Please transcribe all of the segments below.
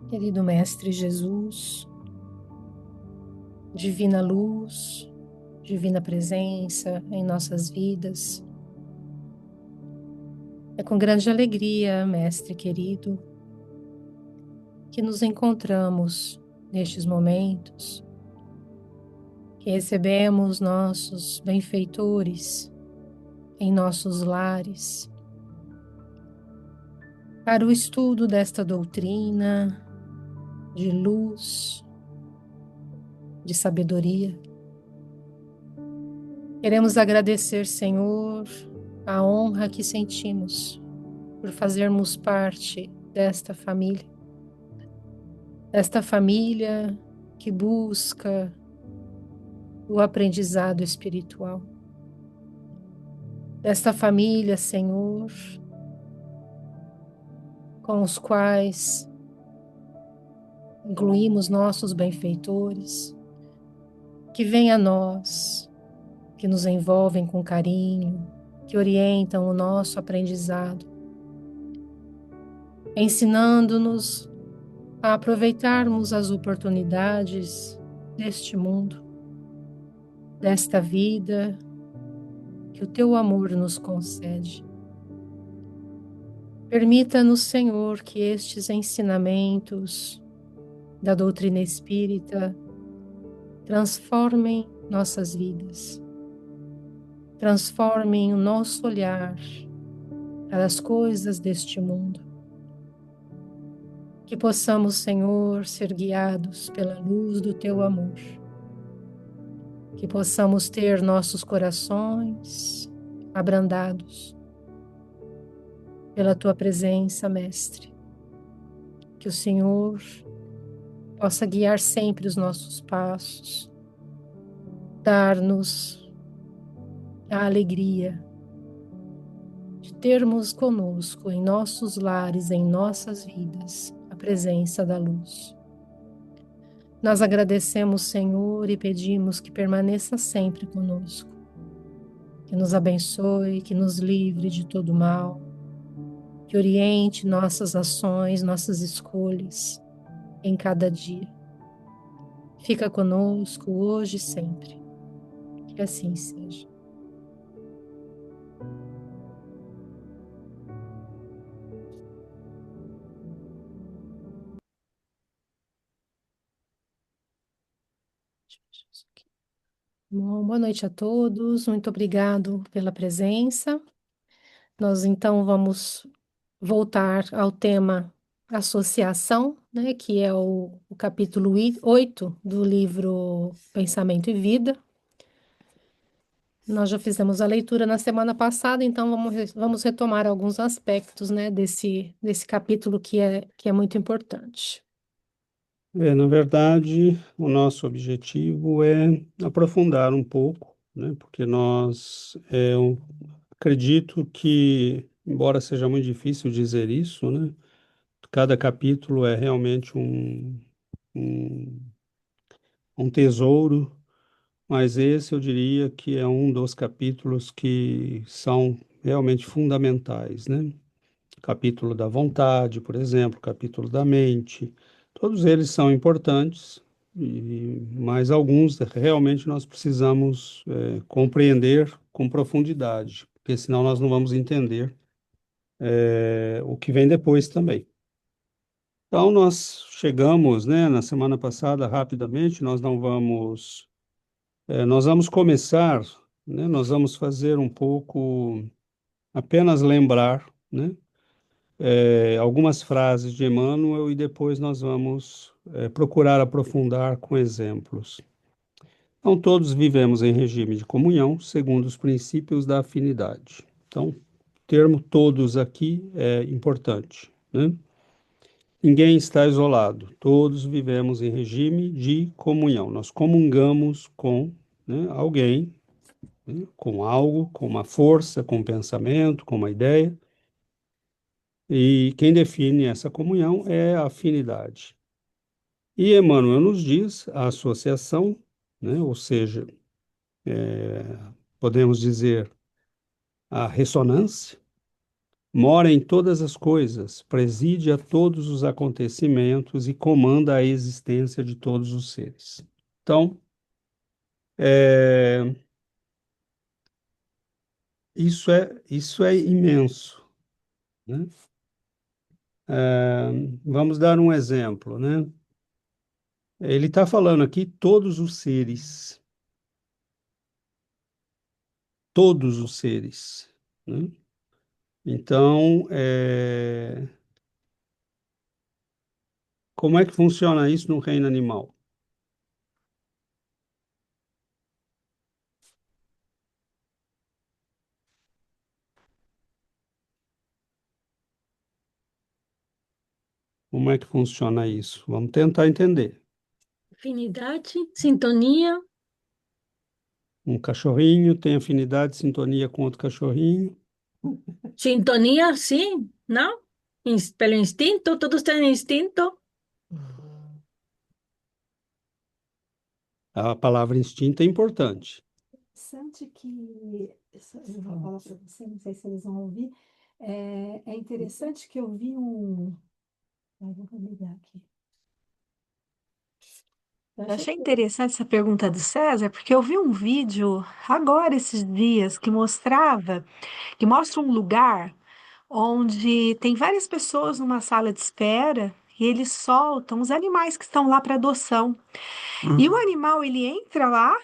Querido Mestre Jesus, divina luz, divina presença em nossas vidas, é com grande alegria, Mestre querido, que nos encontramos nestes momentos, que recebemos nossos benfeitores em nossos lares, para o estudo desta doutrina de luz, de sabedoria. Queremos agradecer, Senhor, a honra que sentimos por fazermos parte desta família que busca o aprendizado espiritual, desta família, Senhor, com os quais incluímos nossos benfeitores, que vêm a nós, que nos envolvem com carinho, que orientam o nosso aprendizado, ensinando-nos a aproveitarmos as oportunidades deste mundo, desta vida que o teu amor nos concede. Permita-nos, Senhor, que estes ensinamentos da doutrina espírita transformem nossas vidas, transformem o nosso olhar para as coisas deste mundo. Que possamos, Senhor, ser guiados pela luz do teu amor. Que possamos ter nossos corações abrandados pela tua presença, Mestre. Que o Senhor possa guiar sempre os nossos passos, dar-nos a alegria de termos conosco em nossos lares, em nossas vidas, a presença da luz. Nós agradecemos, Senhor, e pedimos que permaneça sempre conosco, que nos abençoe, que nos livre de todo mal, que oriente nossas ações, nossas escolhas em cada dia. Fica conosco hoje e sempre. Que assim seja. Bom, boa noite a todos, muito obrigado pela presença. Nós então vamos voltar ao tema associação, né, que é o capítulo 8 do livro Pensamento e Vida. Nós já fizemos a leitura na semana passada, então vamos retomar alguns aspectos, né, desse capítulo que é muito importante. Na verdade, o nosso objetivo é aprofundar um pouco, né? Porque eu acredito que, embora seja muito difícil dizer isso, né? Cada capítulo é realmente um, um tesouro, mas esse eu diria que é um dos capítulos que são realmente fundamentais, né? Capítulo da vontade, por exemplo, capítulo da mente, todos eles são importantes, mas alguns realmente nós precisamos compreender com profundidade, porque senão nós não vamos entender o que vem depois também. Então, nós chegamos, né, na semana passada, rapidamente, nós vamos começar, né, nós vamos fazer um pouco, apenas lembrar, né, algumas frases de Emmanuel e depois nós vamos procurar aprofundar com exemplos. Então, todos vivemos em regime de comunhão, segundo os princípios da afinidade. Então, o termo todos aqui é importante, né? Ninguém está isolado, todos vivemos em regime de comunhão. Nós comungamos com, né, alguém, né, com algo, com uma força, com um pensamento, com uma ideia. E quem define essa comunhão é a afinidade. E Emmanuel nos diz a associação, né, ou seja, podemos dizer a ressonância, Mora em todas as coisas, preside a todos os acontecimentos e comanda a existência de todos os seres. Então, é, isso é imenso, né? É, vamos dar um exemplo, né? Ele está falando aqui todos os seres, né? Então, como é que funciona isso no reino animal? Como é que funciona isso? Vamos tentar entender. Afinidade, sintonia. Um cachorrinho tem afinidade, sintonia com outro cachorrinho. Sintonia, sim, não? Pelo instinto, todos têm instinto. A palavra instinto é importante. Interessante que, eu vou falar para você, não sei se eles vão ouvir, é interessante que eu vi um. Ai, vou ligar aqui. Eu achei interessante essa pergunta do César, porque eu vi um vídeo agora esses dias que mostra um lugar onde tem várias pessoas numa sala de espera e eles soltam os animais que estão lá para adoção. E o animal ele entra lá.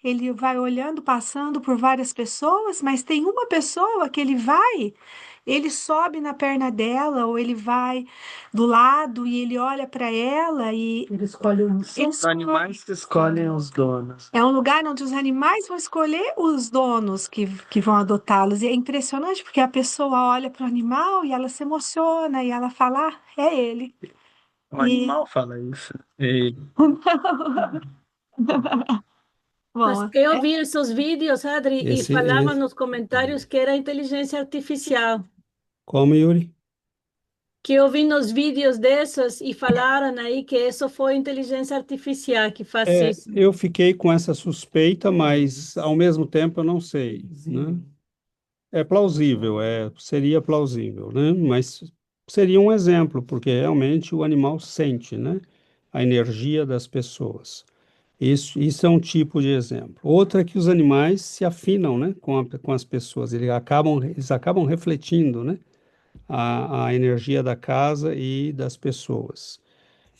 Ele vai olhando, passando por várias pessoas, mas tem uma pessoa que ele sobe na perna dela, ou ele vai do lado e ele olha para ela e Ele escolhe os animais que escolhem os donos. é um lugar onde os animais vão escolher os donos que vão adotá-los. E é impressionante porque a pessoa olha para o animal e ela se emociona e ela fala, ah, é ele. O animal fala isso. Mas Bom, eu vi esses vídeos, Adri, e falavam Esse, nos comentários que era inteligência artificial. como, Yuri? Que eu vi nos vídeos desses e falaram aí que isso foi inteligência artificial que faz isso. Eu fiquei com essa suspeita, mas ao mesmo tempo eu não sei, né? É plausível, seria plausível, né? Mas seria um exemplo, porque realmente o animal sente, né? A energia das pessoas. Isso é um tipo de exemplo. Outra é que os animais se afinam, né, com as pessoas. Eles acabam refletindo, né, a energia da casa e das pessoas.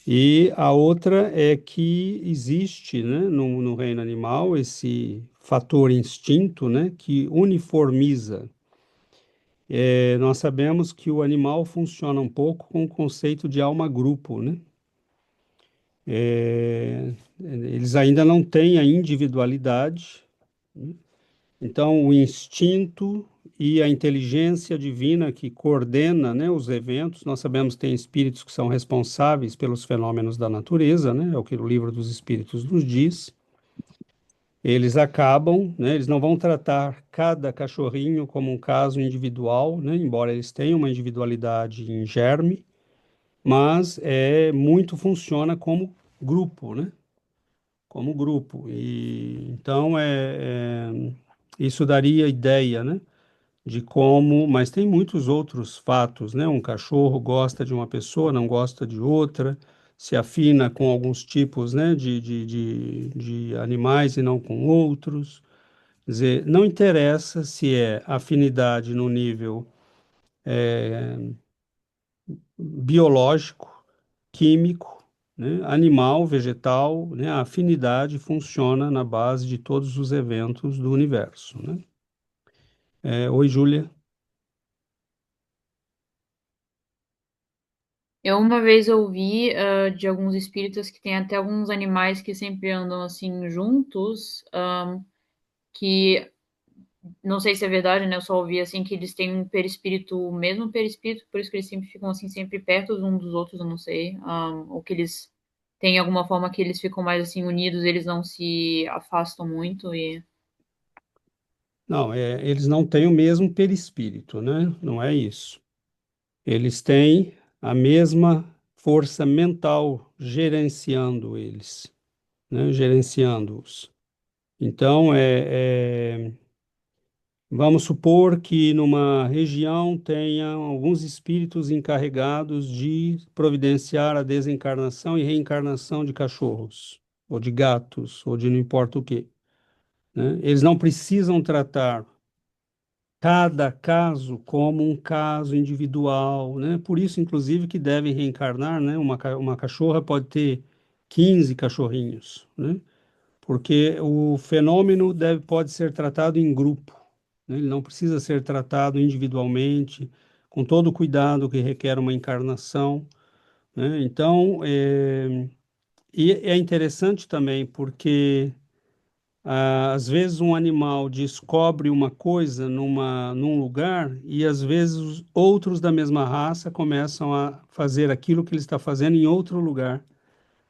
E a outra é que existe, né, no reino animal esse fator instinto, né, que uniformiza. Nós sabemos que o animal funciona um pouco com o conceito de alma-grupo, né? Eles ainda não têm a individualidade, né? Então o instinto e a inteligência divina que coordena, né, os eventos, nós sabemos que tem espíritos que são responsáveis pelos fenômenos da natureza, né? É o que o livro dos espíritos nos diz. Eles acabam, né, eles não vão tratar cada cachorrinho como um caso individual, né, embora eles tenham uma individualidade em germe, mas muito funciona como grupo, né? Como grupo. E então isso daria ideia, né? De como, mas tem muitos outros fatos, né? Um cachorro gosta de uma pessoa, não gosta de outra, se afina com alguns tipos, né? De animais e não com outros. Quer dizer, não interessa se é afinidade no nível biológico, químico, né, animal, vegetal, né, a afinidade funciona na base de todos os eventos do universo, né? Oi, Júlia. Eu uma vez ouvi de alguns espíritos que tem até alguns animais que sempre andam assim juntos, que não sei se é verdade, né? Eu só ouvi assim que eles têm um perispírito, o mesmo perispírito, por isso que eles sempre ficam assim sempre perto uns dos outros, eu não sei, ou que eles têm alguma forma que eles ficam mais assim unidos, eles não se afastam muito e Não, eles não têm o mesmo perispírito, né? Não é isso. Eles têm a mesma força mental gerenciando eles, né? Gerenciando-os. Então, Vamos supor que numa região tenha alguns espíritos encarregados de providenciar a desencarnação e reencarnação de cachorros, ou de gatos, ou de não importa o quê, né? Eles não precisam tratar cada caso como um caso individual, né? Por isso, inclusive, que devem reencarnar, né? Uma cachorra pode ter 15 cachorrinhos, né? Porque o fenômeno pode ser tratado em grupo, né? Ele não precisa ser tratado individualmente, com todo o cuidado que requer uma encarnação, né? Então, e é interessante também porque às vezes um animal descobre uma coisa num lugar e às vezes os outros da mesma raça começam a fazer aquilo que ele está fazendo em outro lugar,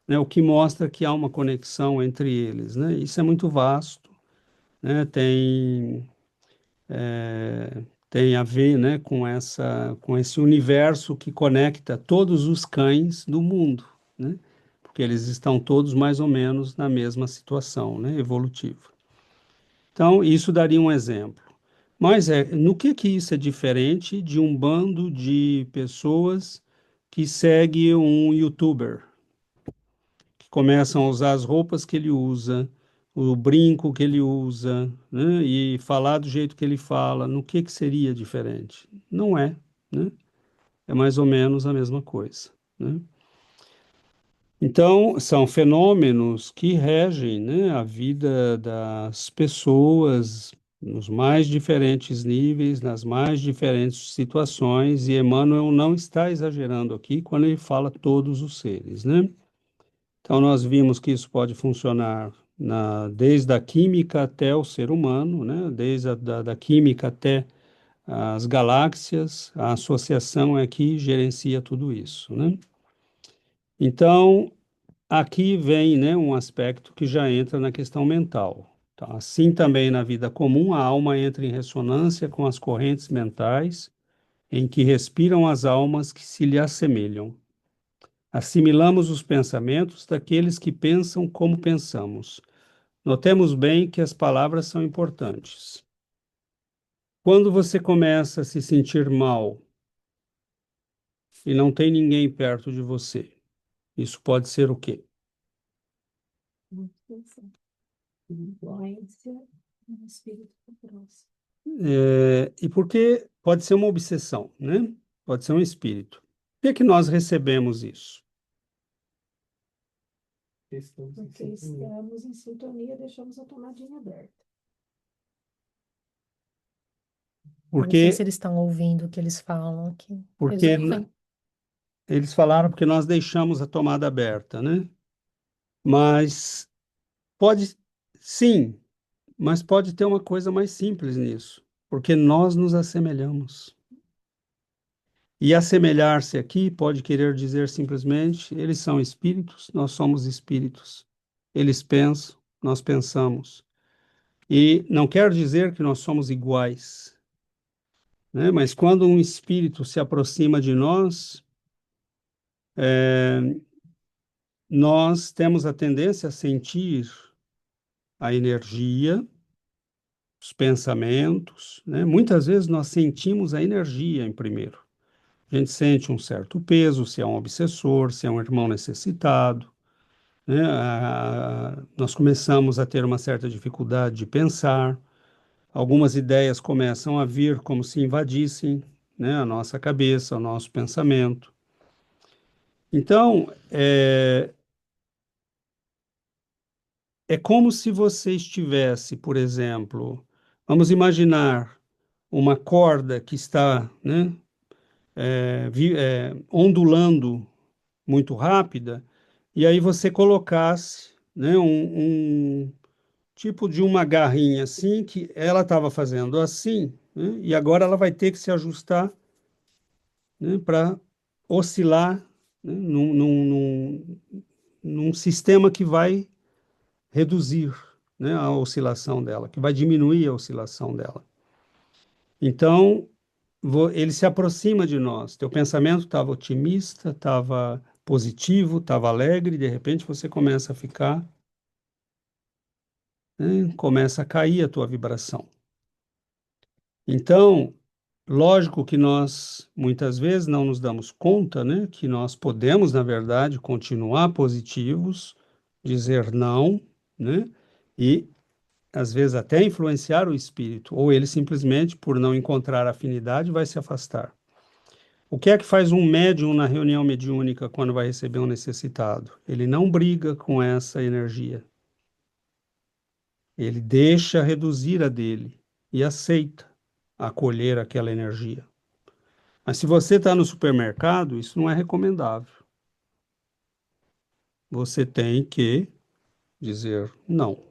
né? O que mostra que há uma conexão entre eles, né? Isso é muito vasto, né? Tem a ver, né, com esse universo que conecta todos os cães do mundo, né? Porque eles estão todos mais ou menos na mesma situação, né, evolutiva. Então, isso daria um exemplo. Mas no que isso é diferente de um bando de pessoas que segue um youtuber, que começam a usar as roupas que ele usa, o brinco que ele usa, né, e falar do jeito que ele fala, no que seria diferente? Não é, né? É mais ou menos a mesma coisa, né? Então, são fenômenos que regem, né, a vida das pessoas nos mais diferentes níveis, nas mais diferentes situações, e Emmanuel não está exagerando aqui quando ele fala todos os seres, né? Então, nós vimos que isso pode funcionar desde a química até o ser humano, né? Desde da química até as galáxias, a associação é que gerencia tudo isso, né? Então, aqui vem, né, um aspecto que já entra na questão mental. Tá? Assim também na vida comum, a alma entra em ressonância com as correntes mentais em que respiram as almas que se lhe assemelham. Assimilamos os pensamentos daqueles que pensam como pensamos. Notemos bem que as palavras são importantes. Quando você começa a se sentir mal e não tem ninguém perto de você, isso pode ser o quê? Influência no espírito próximo. E porque pode ser uma obsessão, né? Pode ser um espírito. Por que nós recebemos isso? Porque estamos em sintonia, deixamos a tomadinha aberta. Eu não sei se Porque, eles estão ouvindo o que eles falam aqui. Eles porque ouvem. eles falaram porque nós deixamos a tomada aberta, né? Mas pode, sim, mas pode ter uma coisa mais simples nisso, porque nós nos assemelhamos. E assemelhar-se aqui pode querer dizer simplesmente, eles são espíritos, nós somos espíritos. Eles pensam, nós pensamos. E não quer dizer que nós somos iguais, né? Mas quando um espírito se aproxima de nós, nós temos a tendência a sentir a energia, os pensamentos, né? Muitas vezes nós sentimos a energia em primeiro. A gente sente um certo peso, se é um obsessor, se é um irmão necessitado, né? Nós começamos a ter uma certa dificuldade de pensar. Algumas ideias começam a vir como se invadissem, né, a nossa cabeça, o nosso pensamento. Então, é como se você estivesse, por exemplo, vamos imaginar uma corda que está, né, ondulando muito rápida, e aí você colocasse, né, um tipo de uma garrinha assim, que ela estava fazendo assim, né, e agora ela vai ter que se ajustar, né, para oscilar, né, num sistema que vai reduzir, né, a oscilação dela, que vai diminuir a oscilação dela. Então, ele se aproxima de nós. Teu pensamento estava otimista, estava positivo, estava alegre, e de repente você começa a ficar, né, começa a cair a tua vibração. Então, lógico que nós muitas vezes não nos damos conta, né, que nós podemos, na verdade, continuar positivos, dizer não, né, e às vezes até influenciar o espírito, ou ele simplesmente, por não encontrar afinidade, vai se afastar. O que é que faz um médium na reunião mediúnica quando vai receber um necessitado? Ele não briga com essa energia. Ele deixa reduzir a dele e aceita acolher aquela energia. Mas se você está no supermercado, isso não é recomendável. Você tem que dizer não,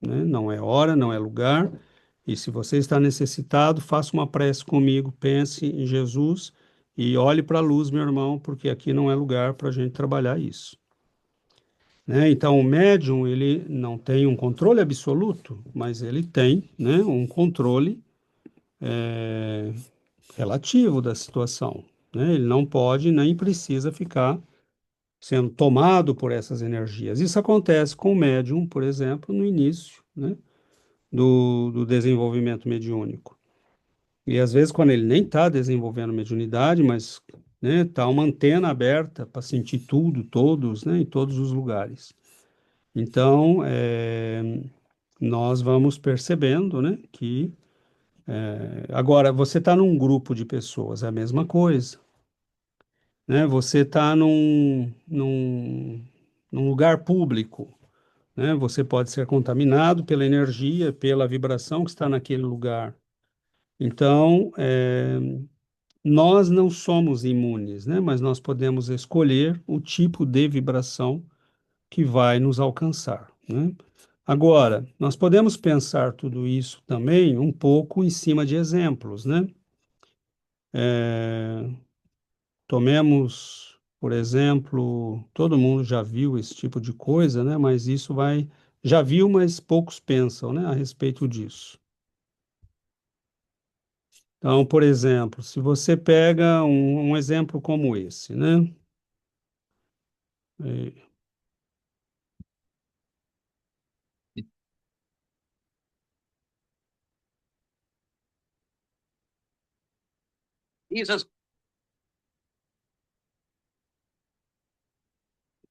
né? Não é hora, não é lugar. E se você está necessitado, faça uma prece comigo, pense em Jesus e olhe para a luz, meu irmão, porque aqui não é lugar para a gente trabalhar isso. Né? Então, o médium, ele não tem um controle absoluto, mas ele tem, né, um controle relativo da situação. Né? Ele não pode nem precisa ficar sendo tomado por essas energias. Isso acontece com o médium, por exemplo, no início, né, do desenvolvimento mediúnico. E às vezes, quando ele nem está desenvolvendo mediunidade, mas tá uma antena aberta para sentir tudo, todos, né, em todos os lugares. Então, nós vamos percebendo, né, que agora você está num grupo de pessoas, é a mesma coisa, né? Você está num lugar público, né? Você pode ser contaminado pela energia, pela vibração que está naquele lugar. Então, nós não somos imunes, né? Mas nós podemos escolher o tipo de vibração que vai nos alcançar, né? Agora, nós podemos pensar tudo isso também um pouco em cima de exemplos, né? Tomemos, por exemplo, todo mundo já viu esse tipo de coisa, né? Mas isso vai, já viu, mas poucos pensam, né, a respeito disso. Então, por exemplo, se você pega um exemplo como esse, né? É,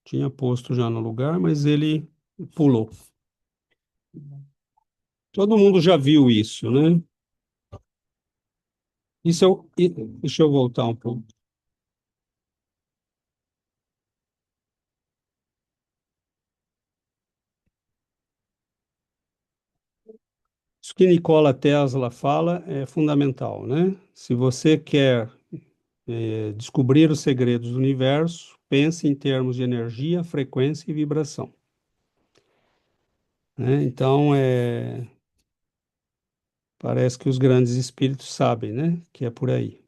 tinha posto já no lugar, mas ele pulou. Todo mundo já viu isso, né? Deixa eu voltar um pouco. Isso que Nikola Tesla fala é fundamental, né? Se você quer descobrir os segredos do universo, pense em termos de energia, frequência e vibração. Né? Então, parece que os grandes espíritos sabem, né? Que é por aí.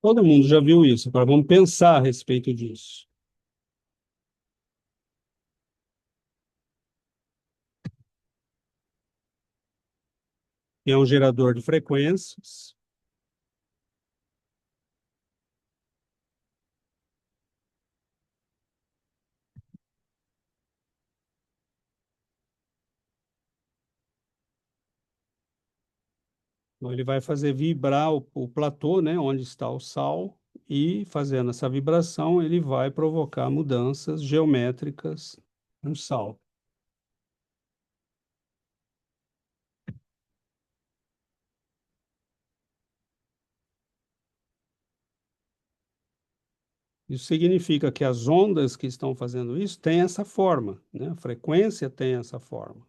Todo mundo já viu isso. Agora vamos pensar a respeito disso. É um gerador de frequências. Então, ele vai fazer vibrar o platô, né? Onde está o Sal. E fazendo essa vibração, ele vai provocar mudanças geométricas no Sal. Isso significa que as ondas que estão fazendo isso têm essa forma, né? A frequência tem essa forma.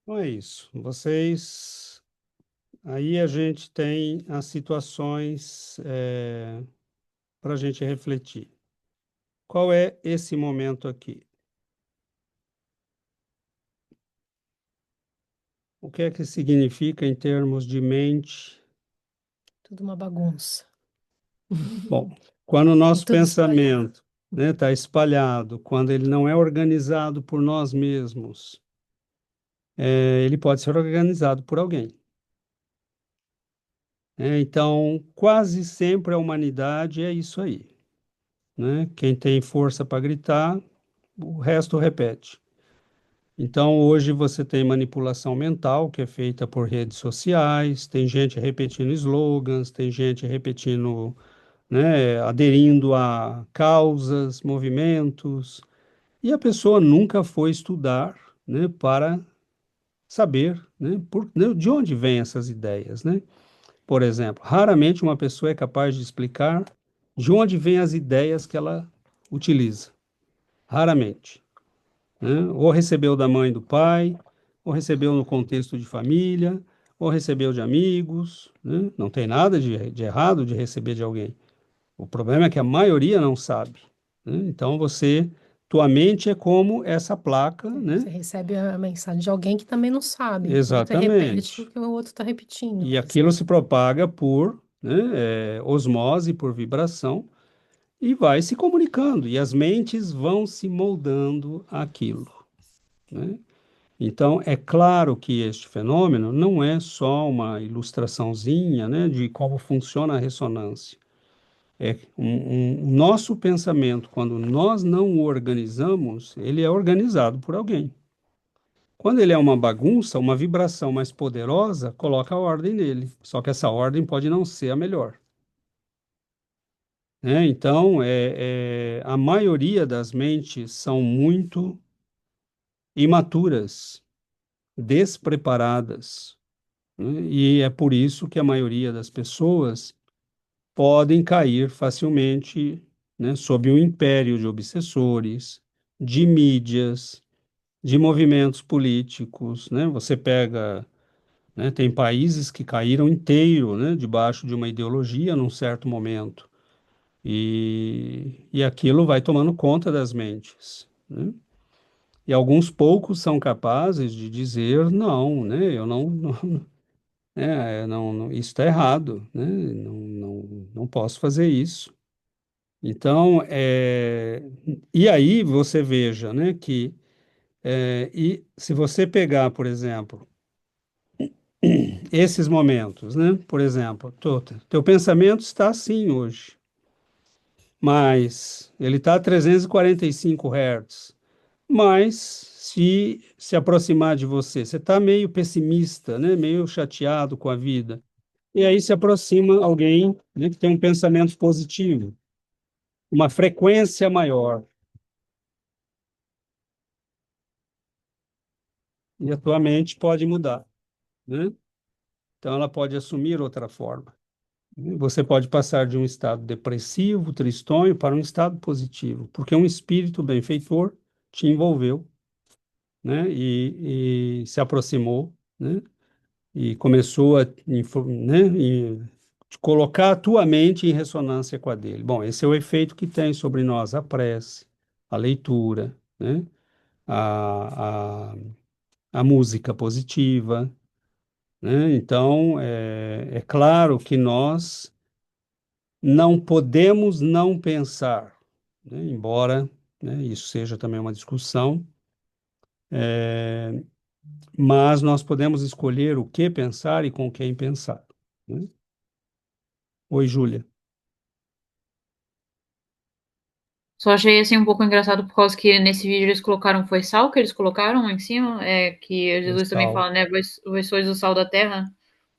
Então é isso. Vocês. Aí a gente tem as situações para a gente refletir. Qual é esse momento aqui? O que é que significa em termos de mente? Tudo uma bagunça. Bom, quando o nosso Tudo espalhado. pensamento, né, está espalhado, quando ele não é organizado por nós mesmos, ele pode ser organizado por alguém. Então, quase sempre a humanidade é isso aí, né? Quem tem força para gritar, o resto repete. Então, hoje você tem manipulação mental, que é feita por redes sociais, tem gente repetindo slogans, tem gente repetindo, né, aderindo a causas, movimentos, e a pessoa nunca foi estudar, né, para saber, né, de onde vêm essas ideias, né? Por exemplo, raramente uma pessoa é capaz de explicar de onde vêm as ideias que ela utiliza. Raramente, né? Ou recebeu da mãe e do pai, ou recebeu no contexto de família, ou recebeu de amigos, né? Não tem nada de errado de receber de alguém. O problema é que a maioria não sabe, né? Então tua mente é como essa placa, né? Você recebe a mensagem de alguém que também não sabe. Então você repete o Exatamente. que o outro está repetindo. E aquilo se propaga por, né, osmose, por vibração, e vai se comunicando, e as mentes vão se moldando àquilo, né? Então, é claro que este fenômeno não é só uma ilustraçãozinha, né, de como funciona a ressonância. O nosso pensamento, quando nós não o organizamos, ele é organizado por alguém. Quando ele é uma bagunça, uma vibração mais poderosa coloca a ordem nele. Só que essa ordem pode não ser a melhor, né? Então, a maioria das mentes são muito imaturas, despreparadas, né? E é por isso que a maioria das pessoas podem cair facilmente, né, sob o império de obsessores, de mídias, de movimentos políticos, né? Você pega, né, tem países que caíram inteiro, né, debaixo de uma ideologia num certo momento. E aquilo vai tomando conta das mentes, né? E alguns poucos são capazes de dizer, não, né, eu isso está errado, né, não posso fazer isso. Então, e aí você veja, né, que, e se você pegar, por exemplo, esses momentos, né, por exemplo, teu pensamento está assim hoje, mas ele está a 345 Hz. Mas se aproximar de você, você está meio pessimista, né? Meio chateado com a vida. E aí se aproxima alguém, né, que tem um pensamento positivo, uma frequência maior. E a tua mente pode mudar, né? Então ela pode assumir outra forma. Você pode passar de um estado depressivo, tristonho, para um estado positivo, porque um espírito benfeitor te envolveu, né? E se aproximou, né? E começou a, né, colocar a tua mente em ressonância com a dele. Bom, esse é o efeito que tem sobre nós a prece, a leitura, né, a, a, a música positiva, né? Então, é claro que nós não podemos não pensar, né, embora, né, isso seja também uma discussão, mas nós podemos escolher o que pensar e com quem pensar, né? Oi, Júlia. Só achei assim um pouco engraçado por causa que nesse vídeo eles colocaram, foi sal que eles colocaram em cima, que Jesus também Cristal. fala, né, vós sois o sal da terra,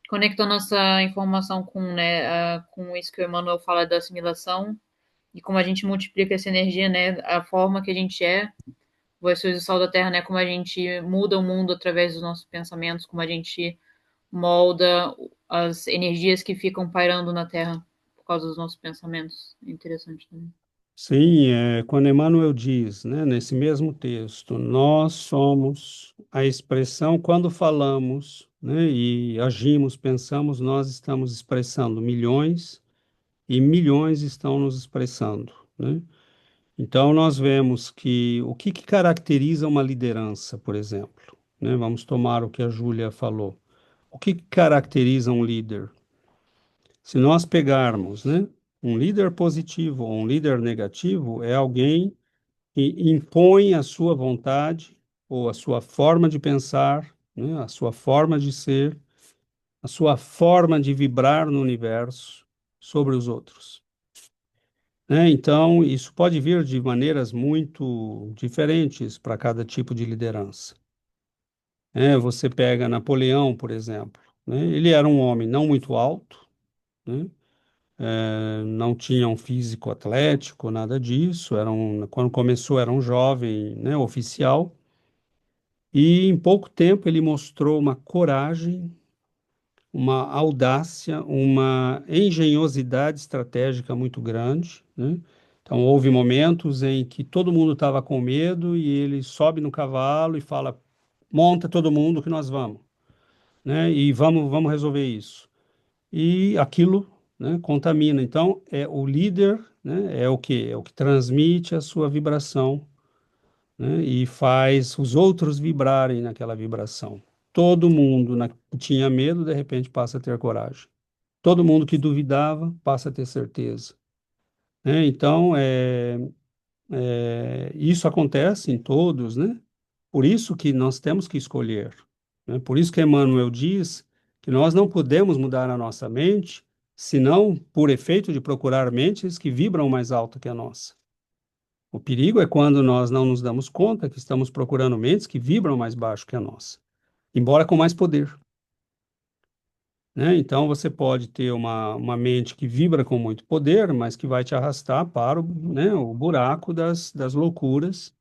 conectando nossa informação com, né, com isso que o Emmanuel fala da assimilação e como a gente multiplica essa energia, né, a forma que a gente é, vós sois o sal da terra, né, como a gente muda o mundo através dos nossos pensamentos, como a gente molda as energias que ficam pairando na terra por causa dos nossos pensamentos. É interessante também. Sim, quando Emmanuel diz, né, nesse mesmo texto, nós somos a expressão, quando falamos, né, e agimos, pensamos, nós estamos expressando milhões e milhões estão nos expressando, né? Então, nós vemos que o que caracteriza uma liderança, por exemplo, né? Vamos tomar o que a Júlia falou. O que caracteriza um líder? Se nós pegarmos, né, um líder positivo ou um líder negativo, é alguém que impõe a sua vontade ou a sua forma de pensar, né, a sua forma de ser, a sua forma de vibrar no universo sobre os outros. Né? Então, isso pode vir de maneiras muito diferentes para cada tipo de liderança. Você pega Napoleão, por exemplo, né? Ele era um homem não muito alto, né? Não tinha um físico atlético, nada disso. Quando começou, era um jovem, né, oficial. E em pouco tempo ele mostrou uma coragem, uma audácia, uma engenhosidade estratégica muito grande, né? Então, houve momentos em que todo mundo estava com medo e ele sobe no cavalo e fala: monta todo mundo que nós vamos, né? E vamos resolver isso. E aquilo, né, contamina. Então, o líder, né, é o que? É o que transmite a sua vibração, né, e faz os outros vibrarem naquela vibração. Todo mundo que tinha medo, de repente, passa a ter coragem. Todo mundo que duvidava passa a ter certeza, né? Então, isso acontece em todos, né? Por isso que nós temos que escolher, né? Por isso que Emmanuel diz que nós não podemos mudar a nossa mente, senão por efeito de procurar mentes que vibram mais alto que a nossa. O perigo é quando nós não nos damos conta que estamos procurando mentes que vibram mais baixo que a nossa, embora com mais poder. Né? Então, você pode ter uma mente que vibra com muito poder, mas que vai te arrastar para né, o buraco das loucuras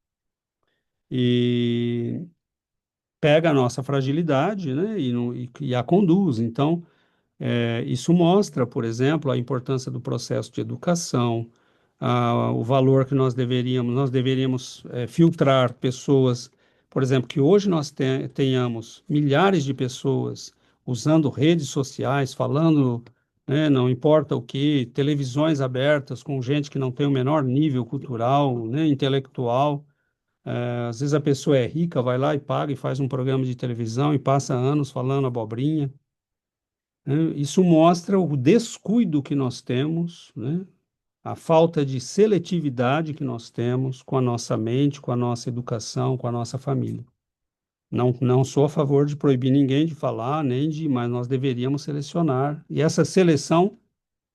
e pega a nossa fragilidade, né, e a conduz. Então, isso mostra, por exemplo, a importância do processo de educação, o valor que nós deveríamos filtrar pessoas, por exemplo, que hoje nós tenhamos milhares de pessoas usando redes sociais, falando, né, não importa o que, televisões abertas com gente que não tem o menor nível cultural, né, intelectual. Às vezes a pessoa é rica, vai lá e paga e faz um programa de televisão e passa anos falando abobrinha, né? Isso mostra o descuido que nós temos, né? A falta de seletividade que nós temos com a nossa mente, com a nossa educação, com a nossa família. Não sou a favor de proibir ninguém de falar, mas nós deveríamos selecionar. E essa seleção,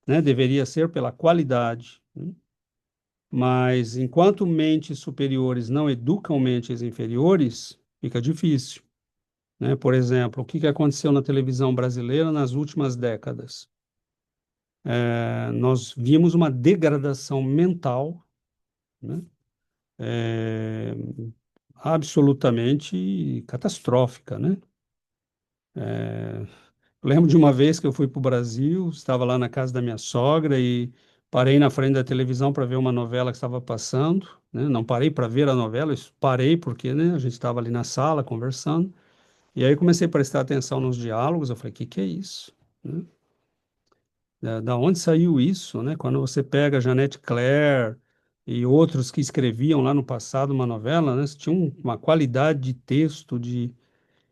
né, deveria ser pela qualidade, né? Mas enquanto mentes superiores não educam mentes inferiores, fica difícil, né? Por exemplo, o que aconteceu na televisão brasileira nas últimas décadas? Nós vimos uma degradação mental, né, é, absolutamente catastrófica, né? Lembro de uma vez que eu fui para o Brasil, estava lá na casa da minha sogra e parei na frente da televisão para ver uma novela que estava passando, né? Não parei para ver a novela, parei porque, né, a gente estava ali na sala conversando. E aí comecei a prestar atenção nos diálogos. Eu falei, que é isso? Né? Da onde saiu isso, né? Quando você pega Jeanette Claire e outros que escreviam lá no passado uma novela, né? Tinha uma qualidade de texto, De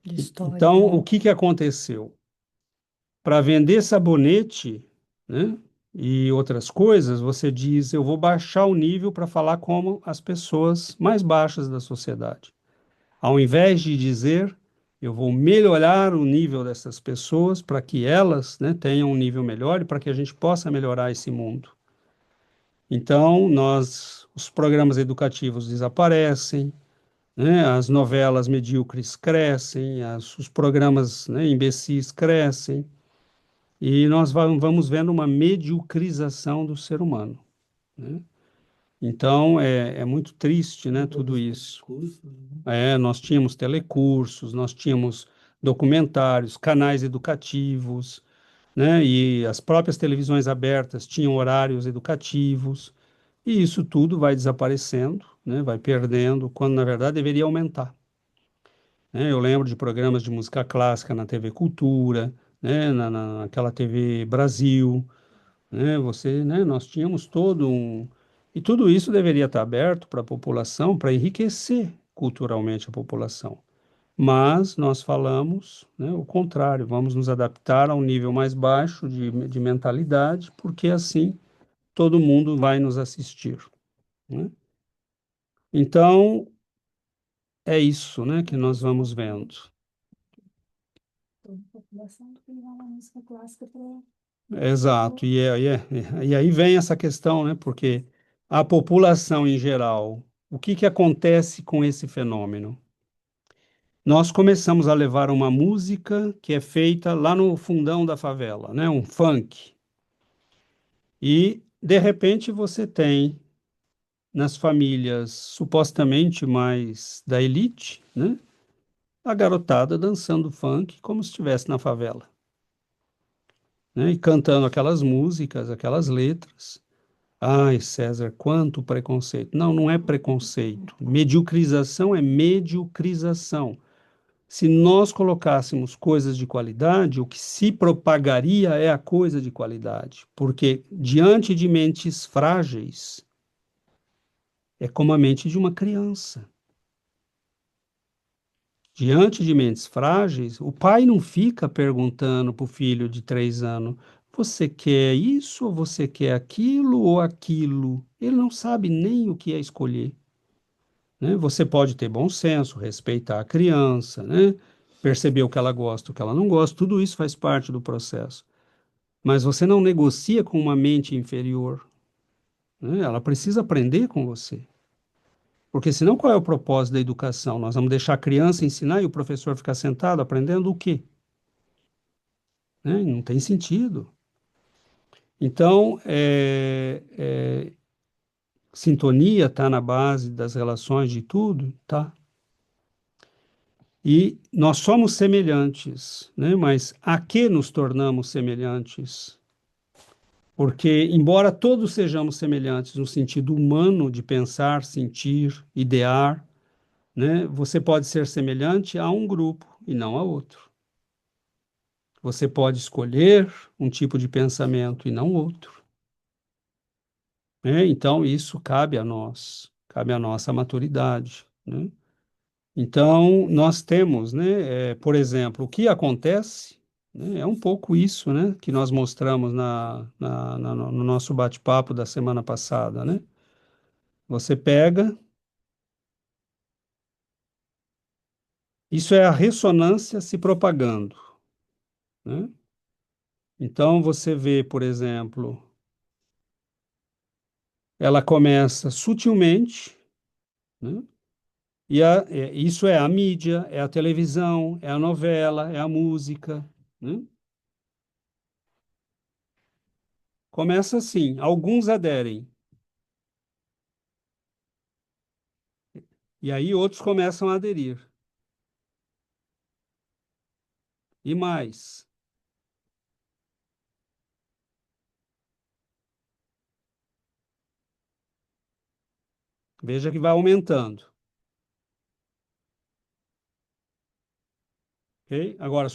história, Então, né? o que aconteceu? Para vender sabonete, né? E outras coisas, você diz, eu vou baixar o nível para falar como as pessoas mais baixas da sociedade. Ao invés de dizer, eu vou melhorar o nível dessas pessoas para que elas, né, tenham um nível melhor e para que a gente possa melhorar esse mundo. Então, os programas educativos desaparecem, né, as novelas medíocres crescem, os programas, né, imbecis crescem, e nós vamos vendo uma mediocrização do ser humano, né? Então, é muito triste, né, tudo isso. Nós tínhamos telecursos, nós tínhamos documentários, canais educativos, né, e as próprias televisões abertas tinham horários educativos, E isso tudo vai desaparecendo, né? Vai perdendo, quando na verdade deveria aumentar, né? Eu lembro de programas de música clássica na TV Cultura, né? Naquela TV Brasil, né? Né? Nós tínhamos todo um... E tudo isso deveria estar aberto para a população, para enriquecer culturalmente a população. Mas nós falamos, né, o contrário, vamos nos adaptar a um nível mais baixo de mentalidade, porque assim todo mundo vai nos assistir, né? Então, é isso, né, que nós vamos vendo. Exato, e aí vem essa questão, né, porque a população em geral, o que que acontece com esse fenômeno? Nós começamos a levar uma música que é feita lá no fundão da favela, né, um funk, e de repente você tem nas famílias supostamente mais da elite, né, a garotada dançando funk como se estivesse na favela, né, e cantando aquelas músicas, aquelas letras. Ai, César, quanto preconceito. Não, não é preconceito. Mediocrização é mediocrização. Se nós colocássemos coisas de qualidade, o que se propagaria é a coisa de qualidade, porque diante de mentes frágeis, é como a mente de uma criança. Diante de mentes frágeis, o pai não fica perguntando para o filho de 3 anos: você quer isso ou você quer aquilo ou aquilo? Ele não sabe nem o que é escolher, né? Você pode ter bom senso, respeitar a criança, né? Perceber o que ela gosta, o que ela não gosta, tudo isso faz parte do processo. Mas você não negocia com uma mente inferior, né? Ela precisa aprender com você. Porque senão qual é o propósito da educação? Nós vamos deixar a criança ensinar e o professor ficar sentado aprendendo o quê? Né? Não tem sentido. Então, sintonia está na base das relações de tudo, tá? E nós somos semelhantes, né? Mas a que nos tornamos semelhantes? Porque, embora todos sejamos semelhantes no sentido humano de pensar, sentir, idear, né? Você pode ser semelhante a um grupo e não a outro. Você pode escolher um tipo de pensamento e não outro, né? Então, isso cabe a nós, cabe à nossa maturidade, né? Então, nós temos, né, por exemplo, o que acontece, né, é um pouco isso, né, que nós mostramos no nosso bate-papo da semana passada, né? Você pega, isso é a ressonância se propagando, né? Então, você vê, por exemplo, ela começa sutilmente, né? Isso é a mídia, é a televisão, é a novela, é a música, né? Começa assim, alguns aderem, e aí outros começam a aderir. E mais, veja que vai aumentando, ok? Agora,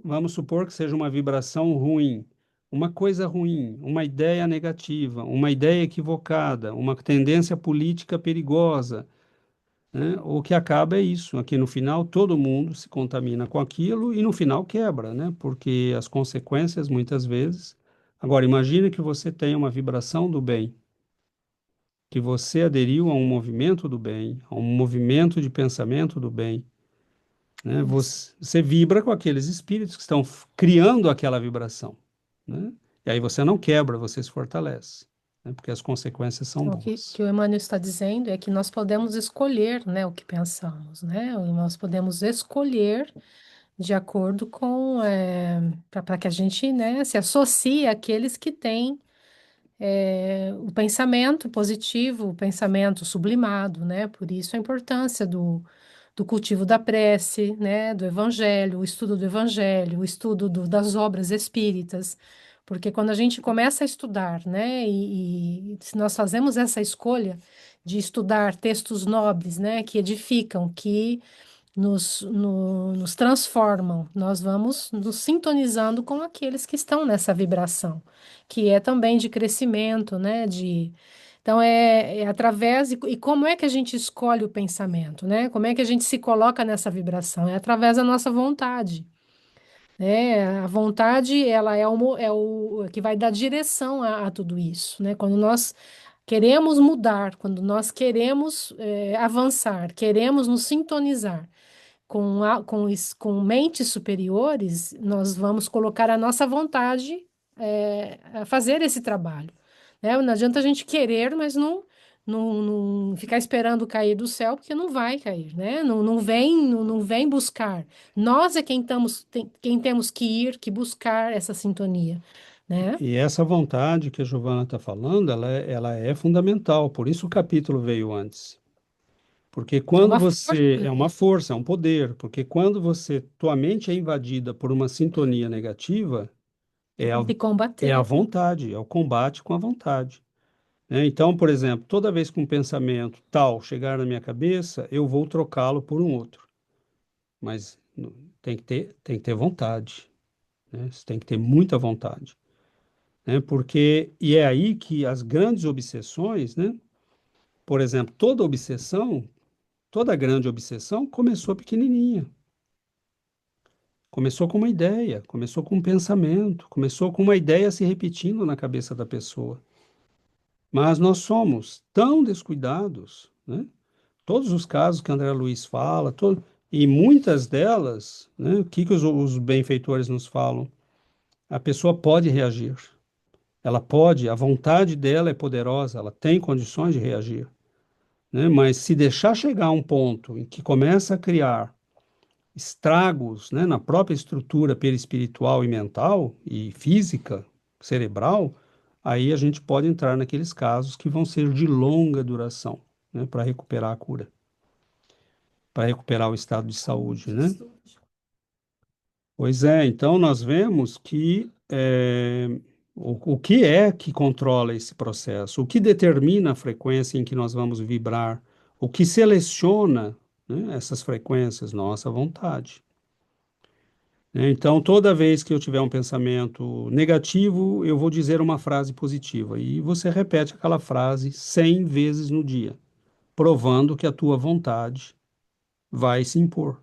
vamos supor que seja uma vibração ruim, uma coisa ruim, uma ideia negativa, uma ideia equivocada, uma tendência política perigosa, né? O que acaba é isso, aqui no final todo mundo se contamina com aquilo e no final quebra, né? Porque as consequências muitas vezes... Agora, imagine que você tem uma vibração do bem, que você aderiu a um movimento do bem, a um movimento de pensamento do bem, né? Você vibra com aqueles espíritos que estão criando aquela vibração, né? E aí você não quebra, você se fortalece, né? Porque as consequências são Então, boas. que o Emmanuel está dizendo é que nós podemos escolher, né, o que pensamos, né? Nós podemos escolher de acordo com, para que a gente, né, se associe àqueles que têm o pensamento positivo, o pensamento sublimado, né? Por isso a importância do cultivo da prece, né? Do evangelho, o estudo do evangelho, o estudo das obras espíritas, Porque quando a gente começa a estudar, né, e se nós fazemos essa escolha de estudar textos nobres, né, que edificam, que nos transformam, nós vamos nos sintonizando com aqueles que estão nessa vibração, que é também de crescimento, né, então é através, e como é que a gente escolhe o pensamento, né? Como é que a gente se coloca nessa vibração? É através da nossa vontade. A vontade, ela é o que vai dar direção a tudo isso, né? Quando nós queremos mudar, quando nós queremos avançar, queremos nos sintonizar com mentes superiores, nós vamos colocar a nossa vontade a fazer esse trabalho, né? Não adianta a gente querer, mas não ficar esperando cair do céu, porque não vai cair, né? Não vem buscar. Nós é quem temos que ir, que buscar essa sintonia, né? E essa vontade que a Giovana está falando, ela é fundamental, por isso o capítulo veio antes. Porque É quando uma força você é uma força, é um poder, porque quando tua mente é invadida por uma sintonia negativa, é a, de é a combater. vontade, é o combate com a vontade, né? Então, por exemplo, toda vez que um pensamento tal chegar na minha cabeça, eu vou trocá-lo por um outro. Mas tem que ter vontade, né? Você tem que ter muita vontade, né? E é aí que as grandes obsessões, né? Por exemplo, toda grande obsessão começou pequenininha. Começou com uma ideia, começou com um pensamento, começou com uma ideia se repetindo na cabeça da pessoa. Mas nós somos tão descuidados, né? Todos os casos que André Luiz fala, e muitas delas, né? O que os benfeitores nos falam? A pessoa pode reagir. Ela pode, a vontade dela é poderosa, ela tem condições de reagir, né? Mas se deixar chegar a um ponto em que começa a criar estragos, né, na própria estrutura perispiritual e mental e física, cerebral, aí a gente pode entrar naqueles casos que vão ser de longa duração, né, para recuperar a cura, para recuperar o estado de saúde, né? Pois é, então nós vemos que o que é que controla esse processo, o que determina a frequência em que nós vamos vibrar, o que seleciona, né, essas frequências, nossa vontade. Então, toda vez que eu tiver um pensamento negativo, eu vou dizer uma frase positiva. E você repete aquela frase 100 vezes no dia, provando que a tua vontade vai se impor,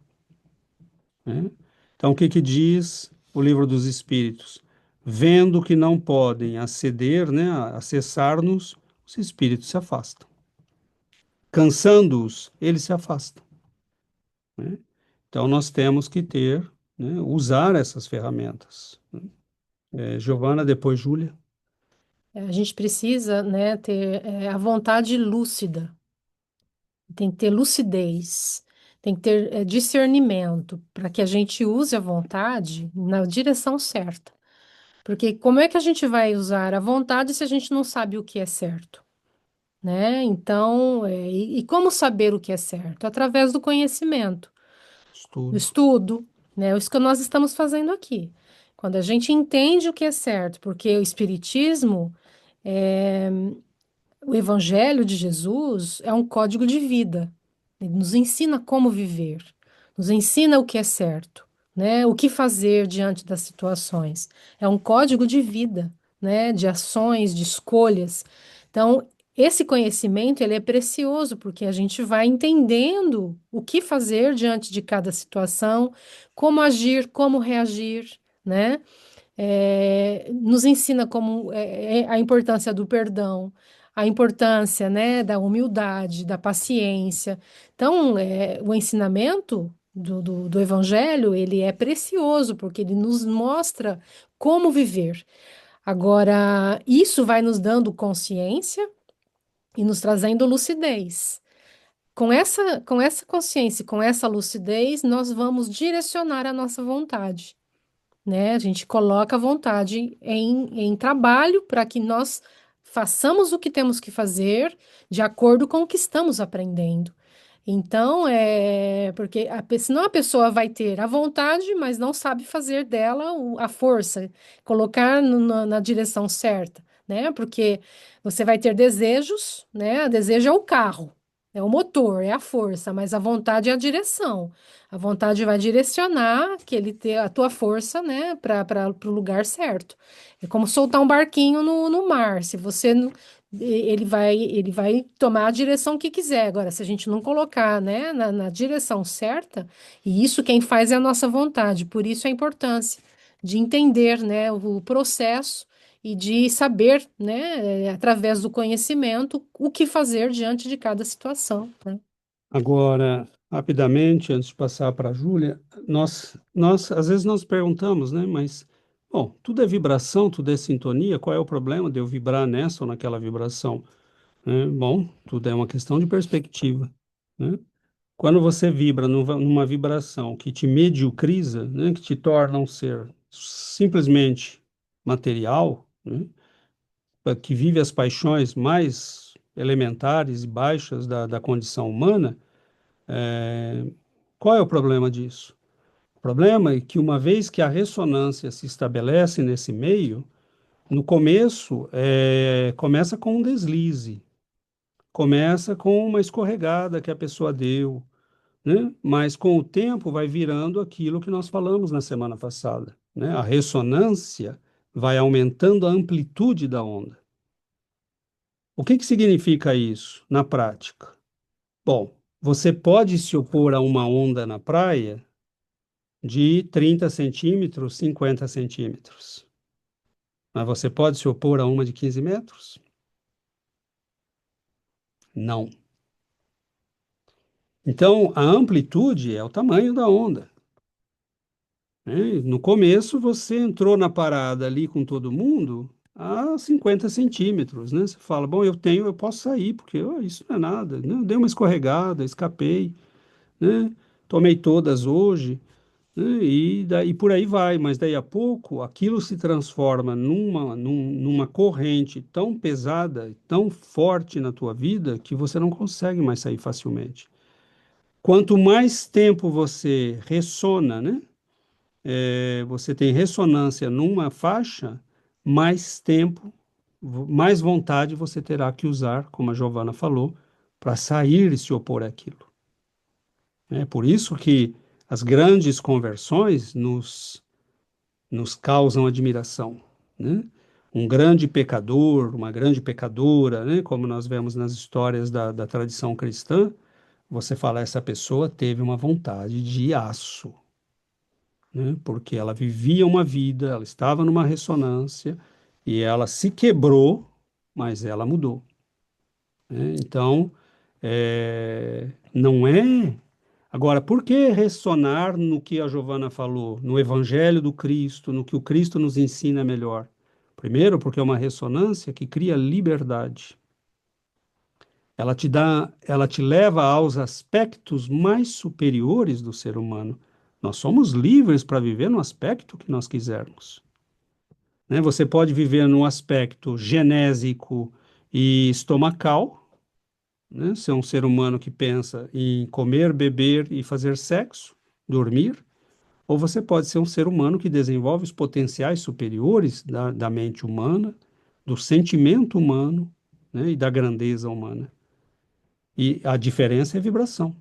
né? Então, o que que diz o Livro dos Espíritos? Vendo que não podem aceder, né, acessar-nos, os espíritos se afastam. Cansando-os, eles se afastam, né? Então, nós temos que ter, né, usar essas ferramentas. Giovana, depois Júlia. A gente precisa, né, ter a vontade lúcida, tem que ter lucidez, tem que ter discernimento para que a gente use a vontade na direção certa. Porque como é que a gente vai usar a vontade se a gente não sabe o que é certo, né? Então, e como saber o que é certo? Através do conhecimento, do Estudo. estudo, né? Isso que nós estamos fazendo aqui. Quando a gente entende o que é certo, porque o Espiritismo é, o Evangelho de Jesus é um código de vida. Ele nos ensina como viver, nos ensina o que é certo, né? O que fazer diante das situações. É um código de vida, né? De ações, de escolhas. Então, esse conhecimento ele é precioso porque a gente vai entendendo o que fazer diante de cada situação, como agir, como reagir, né? Nos ensina como a importância do perdão, a importância, né, da humildade, da paciência. Então, o ensinamento do Evangelho, ele é precioso, porque ele nos mostra como viver. Agora, isso vai nos dando consciência e nos trazendo lucidez. Com essa consciência, e com essa lucidez, nós vamos direcionar a nossa vontade, né? A gente coloca a vontade em trabalho para que nós façamos o que temos que fazer de acordo com o que estamos aprendendo. Então, porque senão a pessoa vai ter a vontade, mas não sabe fazer dela a força, colocar na direção certa, né? Porque você vai ter desejos, né? Desejo é o carro, é o motor, é a força, mas a vontade é a direção. A vontade vai direcionar aquele a tua força, né? Para o lugar certo. É como soltar um barquinho no mar. Se você não ele vai tomar a direção que quiser. Agora, se a gente não colocar, né, na direção certa, e isso quem faz é a nossa vontade. Por isso a importância de entender, né, o processo e de saber, né, através do conhecimento, o que fazer diante de cada situação, né? Agora, rapidamente, antes de passar para a Júlia, nós às vezes nós perguntamos, né? Mas, bom, tudo é vibração, tudo é sintonia, qual é o problema de eu vibrar nessa ou naquela vibração? Né? Bom, tudo é uma questão de perspectiva, né? Quando você vibra numa vibração que te mediocriza, né? Que te torna um ser simplesmente material, né? Que vive as paixões mais elementares e baixas da condição humana, qual é o problema disso? O problema é que uma vez que a ressonância se estabelece nesse meio, no começo começa com um deslize, começa com uma escorregada que a pessoa deu, né? Mas com o tempo vai virando aquilo que nós falamos na semana passada, né? A ressonância vai aumentando a amplitude da onda. O que que significa isso na prática? Bom, você pode se opor a uma onda na praia de 30 centímetros, 50 centímetros. Mas você pode se opor a uma de 15 metros? Não. Então, a amplitude é o tamanho da onda, né? No começo, você entrou na parada ali com todo mundo a 50 centímetros, né? Você fala, bom, eu posso sair, porque isso não é nada, né? Eu dei uma escorregada, escapei, né? Tomei todas hoje, né? E por aí vai, mas daí a pouco aquilo se transforma numa corrente tão pesada, tão forte na tua vida, que você não consegue mais sair facilmente. Quanto mais tempo você ressona, né? Você tem ressonância numa faixa, mais tempo, mais vontade você terá que usar, como a Giovana falou, para sair e se opor àquilo. É por isso que as grandes conversões nos causam admiração, né? Um grande pecador, uma grande pecadora, né? Como nós vemos nas histórias da tradição cristã, você fala, essa pessoa teve uma vontade de aço, né? Porque ela vivia uma vida, ela estava numa ressonância e ela se quebrou, mas ela mudou, né? Então, não é. Agora, por que ressonar no que a Giovana falou, no Evangelho do Cristo, no que o Cristo nos ensina melhor? Primeiro, porque é uma ressonância que cria liberdade. Ela te leva aos aspectos mais superiores do ser humano. Nós somos livres para viver no aspecto que nós quisermos, né? Você pode viver no aspecto genésico e estomacal, né? Ser um ser humano que pensa em comer, beber e fazer sexo, dormir, ou você pode ser um ser humano que desenvolve os potenciais superiores da mente humana, do sentimento humano, né? E da grandeza humana. E a diferença é a vibração,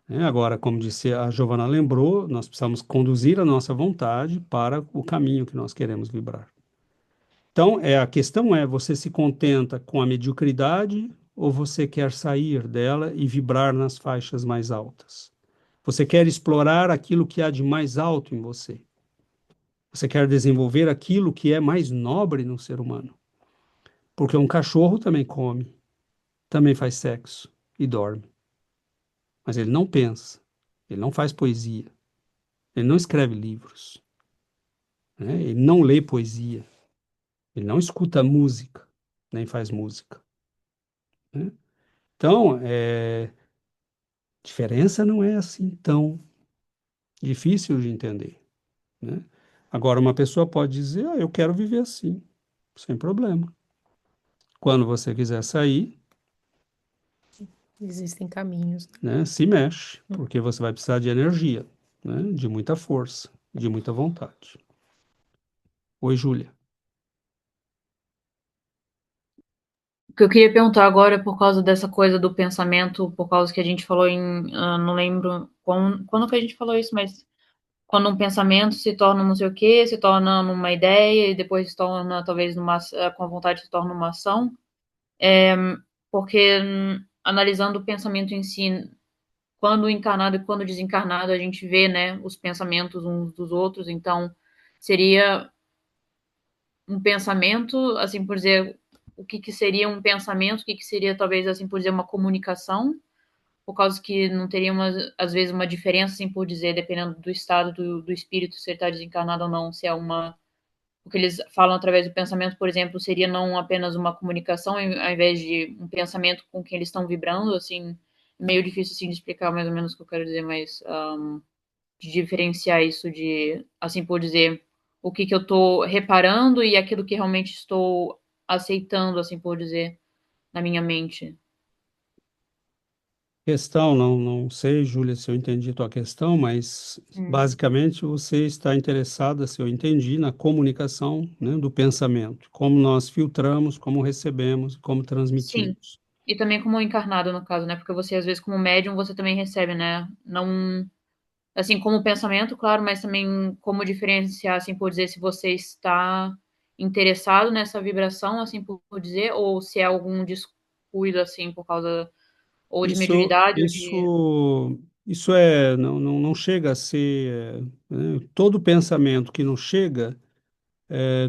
né? Agora, como disse a Giovana lembrou, nós precisamos conduzir a nossa vontade para o caminho que nós queremos vibrar. Então, a questão é, você se contenta com a mediocridade ou você quer sair dela e vibrar nas faixas mais altas? Você quer explorar aquilo que há de mais alto em você? Você quer desenvolver aquilo que é mais nobre no ser humano? Porque um cachorro também come, também faz sexo e dorme. Mas ele não pensa, ele não faz poesia, ele não escreve livros, né? Ele não lê poesia, ele não escuta música, nem faz música, né? Então, diferença não é assim tão difícil de entender, né? Agora, uma pessoa pode dizer, eu quero viver assim, sem problema. Quando você quiser sair, Existem caminhos. né? Se mexe, porque você vai precisar de energia, né? De muita força, de muita vontade. Oi, Júlia. O que eu queria perguntar agora é por causa dessa coisa do pensamento, por causa que a gente falou não lembro quando que a gente falou isso, mas quando um pensamento se torna não sei o quê, se torna numa ideia e depois se torna talvez com a vontade se torna uma ação, porque analisando o pensamento em si, quando encarnado e quando desencarnado, a gente vê, né, os pensamentos uns dos outros, então seria um pensamento, assim por dizer, o que que seria um pensamento, o que que seria talvez assim por dizer uma comunicação, por causa que não teria às vezes uma diferença, assim por dizer, dependendo do estado do espírito, se ele está desencarnado ou não, se é uma o que eles falam através do pensamento, por exemplo, seria não apenas uma comunicação, ao invés de um pensamento com quem eles estão vibrando, assim, meio difícil assim de explicar mais ou menos o que eu quero dizer, mas de diferenciar isso de, assim por dizer, o que que eu estou reparando e aquilo que realmente estou aceitando, assim por dizer, na minha mente. Questão, não sei, Júlia, se eu entendi tua questão, mas Hum. basicamente você está interessada, se eu entendi, na comunicação, né, do pensamento, como nós filtramos, como recebemos, como Sim. transmitimos. E também como encarnado, no caso, né? Porque você, às vezes, como médium, você também recebe, né? Não, assim, como pensamento, claro, mas também como diferenciar, assim, por dizer, se você está interessado nessa vibração, assim, por dizer, ou se é algum descuido, assim, por causa, ou de Isso, mediunidade, ou de... isso, isso é, não chega a ser, né, todo pensamento que não chega,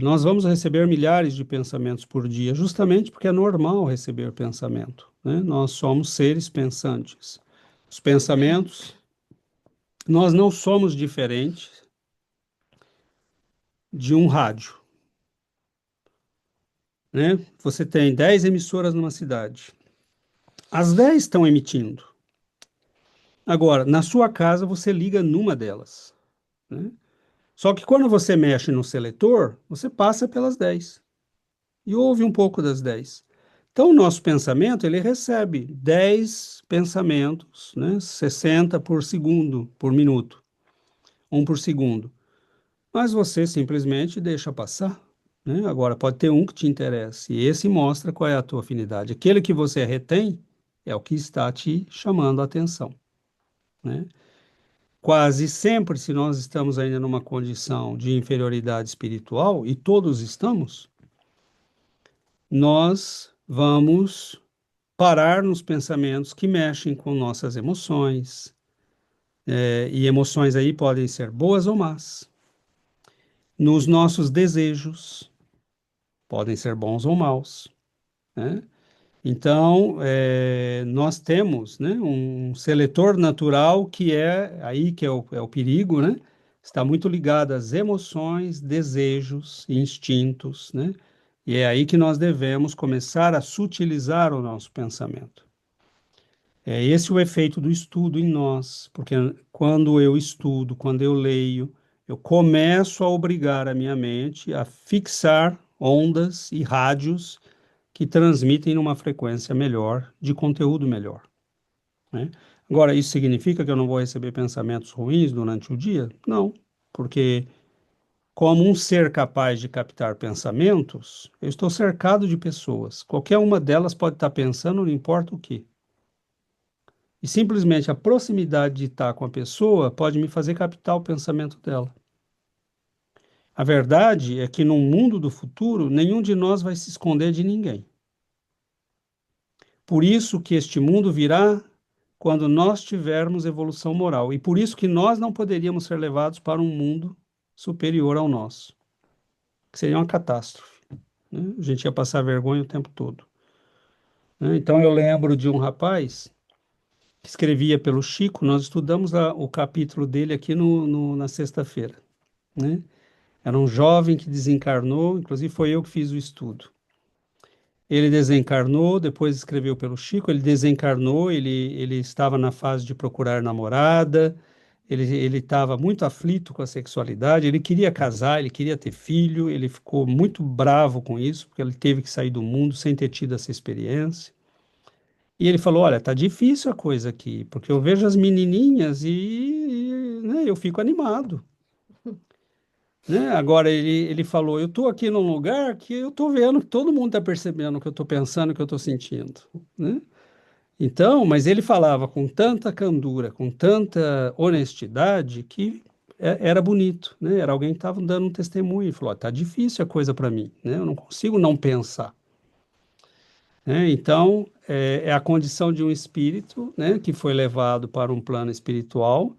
nós vamos receber milhares de pensamentos por dia, justamente porque é normal receber pensamento, né? Nós somos seres pensantes. Os pensamentos, nós não somos diferentes de um rádio, né? Você tem 10 emissoras numa cidade. As 10 estão emitindo. Agora, na sua casa, você liga numa delas, né? Só que quando você mexe no seletor, você passa pelas 10 e ouve um pouco das 10. Então, o nosso pensamento, ele recebe 10 pensamentos, né? 60 por segundo, por minuto, um por segundo. Mas você simplesmente deixa passar, né? Agora, pode ter um que te interessa, e esse mostra qual é a tua afinidade. Aquele que você retém é o que está te chamando a atenção, né? Quase sempre, se nós estamos ainda numa condição de inferioridade espiritual, e todos estamos, nós vamos parar nos pensamentos que mexem com nossas emoções, e emoções aí podem ser boas ou más, nos nossos desejos, podem ser bons ou maus, né? Então, nós temos, né, um seletor natural que é aí que é o perigo, né? Está muito ligado às emoções, desejos e instintos, né? E é aí que nós devemos começar a sutilizar o nosso pensamento. É esse o efeito do estudo em nós, porque quando eu estudo, quando eu leio, eu começo a obrigar a minha mente a fixar ondas e rádios que transmitem numa frequência melhor, de conteúdo melhor, né? Agora, isso significa que eu não vou receber pensamentos ruins durante o dia? Não, porque como um ser capaz de captar pensamentos, eu estou cercado de pessoas. Qualquer uma delas pode estar pensando, não importa o quê. E simplesmente a proximidade de estar com a pessoa pode me fazer captar o pensamento dela. A verdade é que no mundo do futuro, nenhum de nós vai se esconder de ninguém. Por isso que este mundo virá quando nós tivermos evolução moral. E por isso que nós não poderíamos ser levados para um mundo superior ao nosso, que seria uma catástrofe, né? A gente ia passar vergonha o tempo todo, né? Então eu lembro de um rapaz que escrevia pelo Chico, nós estudamos o capítulo dele aqui na sexta-feira, né? Era um jovem que desencarnou, inclusive foi eu que fiz o estudo. Ele desencarnou, depois escreveu pelo Chico, ele desencarnou, ele estava na fase de procurar namorada, ele estava muito aflito com a sexualidade, ele queria casar, ele queria ter filho, ele ficou muito bravo com isso, porque ele teve que sair do mundo sem ter tido essa experiência. E ele falou, olha, tá difícil a coisa aqui, porque eu vejo as menininhas né, eu fico animado. Né? Agora ele falou, eu tô aqui num lugar que eu tô vendo que todo mundo tá percebendo o que eu tô pensando, o que eu tô sentindo, né? Então, mas ele falava com tanta candura, com tanta honestidade que era bonito, né? Era alguém que estava dando um testemunho e falou, ó, tá difícil a coisa para mim, né? Eu não consigo não pensar, né? Então, é a condição de um espírito, né, que foi levado para um plano espiritual,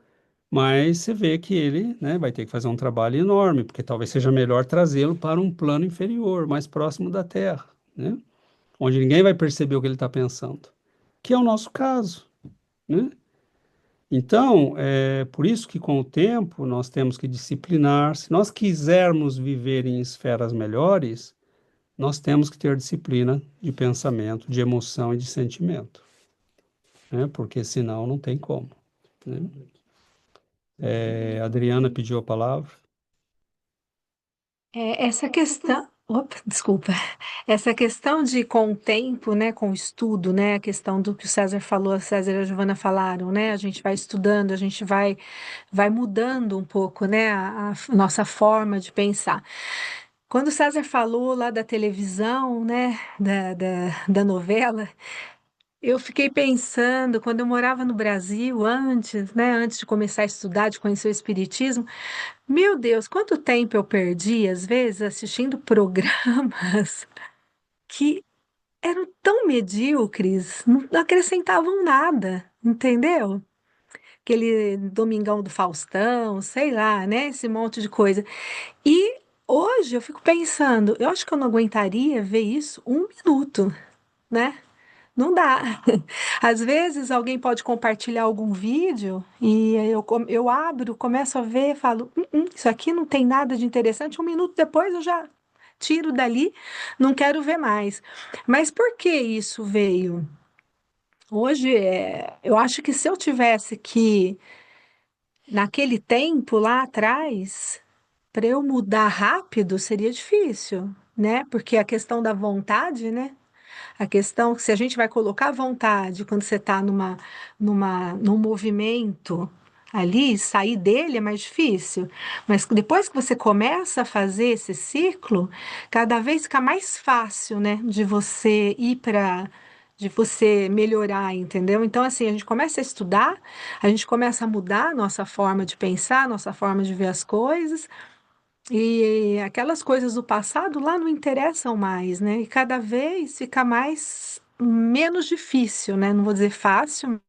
mas você vê que ele, né, vai ter que fazer um trabalho enorme, porque talvez seja melhor trazê-lo para um plano inferior, mais próximo da Terra, né? Onde ninguém vai perceber o que ele está pensando, que é o nosso caso, né? Então, é por isso que com o tempo nós temos que disciplinar. Se nós quisermos viver em esferas melhores, nós temos que ter disciplina de pensamento, de emoção e de sentimento, né? Porque senão não tem como, né? A Adriana pediu a palavra. Essa questão, opa, desculpa, essa questão de com o tempo, né, com o estudo, né, a questão do que o César falou, a César e a Giovana falaram, né, a gente vai estudando, a gente vai mudando um pouco, né, a nossa forma de pensar. Quando o César falou lá da televisão, né, da novela, eu fiquei pensando, quando eu morava no Brasil, antes, né, antes de começar a estudar, de conhecer o Espiritismo, meu Deus, quanto tempo eu perdi, às vezes, assistindo programas que eram tão medíocres, não acrescentavam nada, entendeu? Aquele Domingão do Faustão, sei lá, né? Esse monte de coisa. E hoje eu fico pensando, eu acho que eu não aguentaria ver isso um minuto, né? Não dá. Às vezes alguém pode compartilhar algum vídeo e aí eu abro, começo a ver, falo, isso aqui não tem nada de interessante. Um minuto depois eu já tiro dali, não quero ver mais. Mas por que isso veio? Hoje, eu acho que se eu tivesse que, naquele tempo lá atrás, para eu mudar rápido, seria difícil, né? Porque a questão da vontade, né? A questão, se a gente vai colocar vontade quando você está num movimento ali, sair dele é mais difícil. Mas depois que você começa a fazer esse ciclo, cada vez fica mais fácil, né, de você ir de você melhorar, entendeu? Então, assim, a gente começa a estudar, a gente começa a mudar a nossa forma de pensar, nossa forma de ver as coisas, e aquelas coisas do passado lá não interessam mais, né? E cada vez fica mais menos difícil, né? Não vou dizer fácil,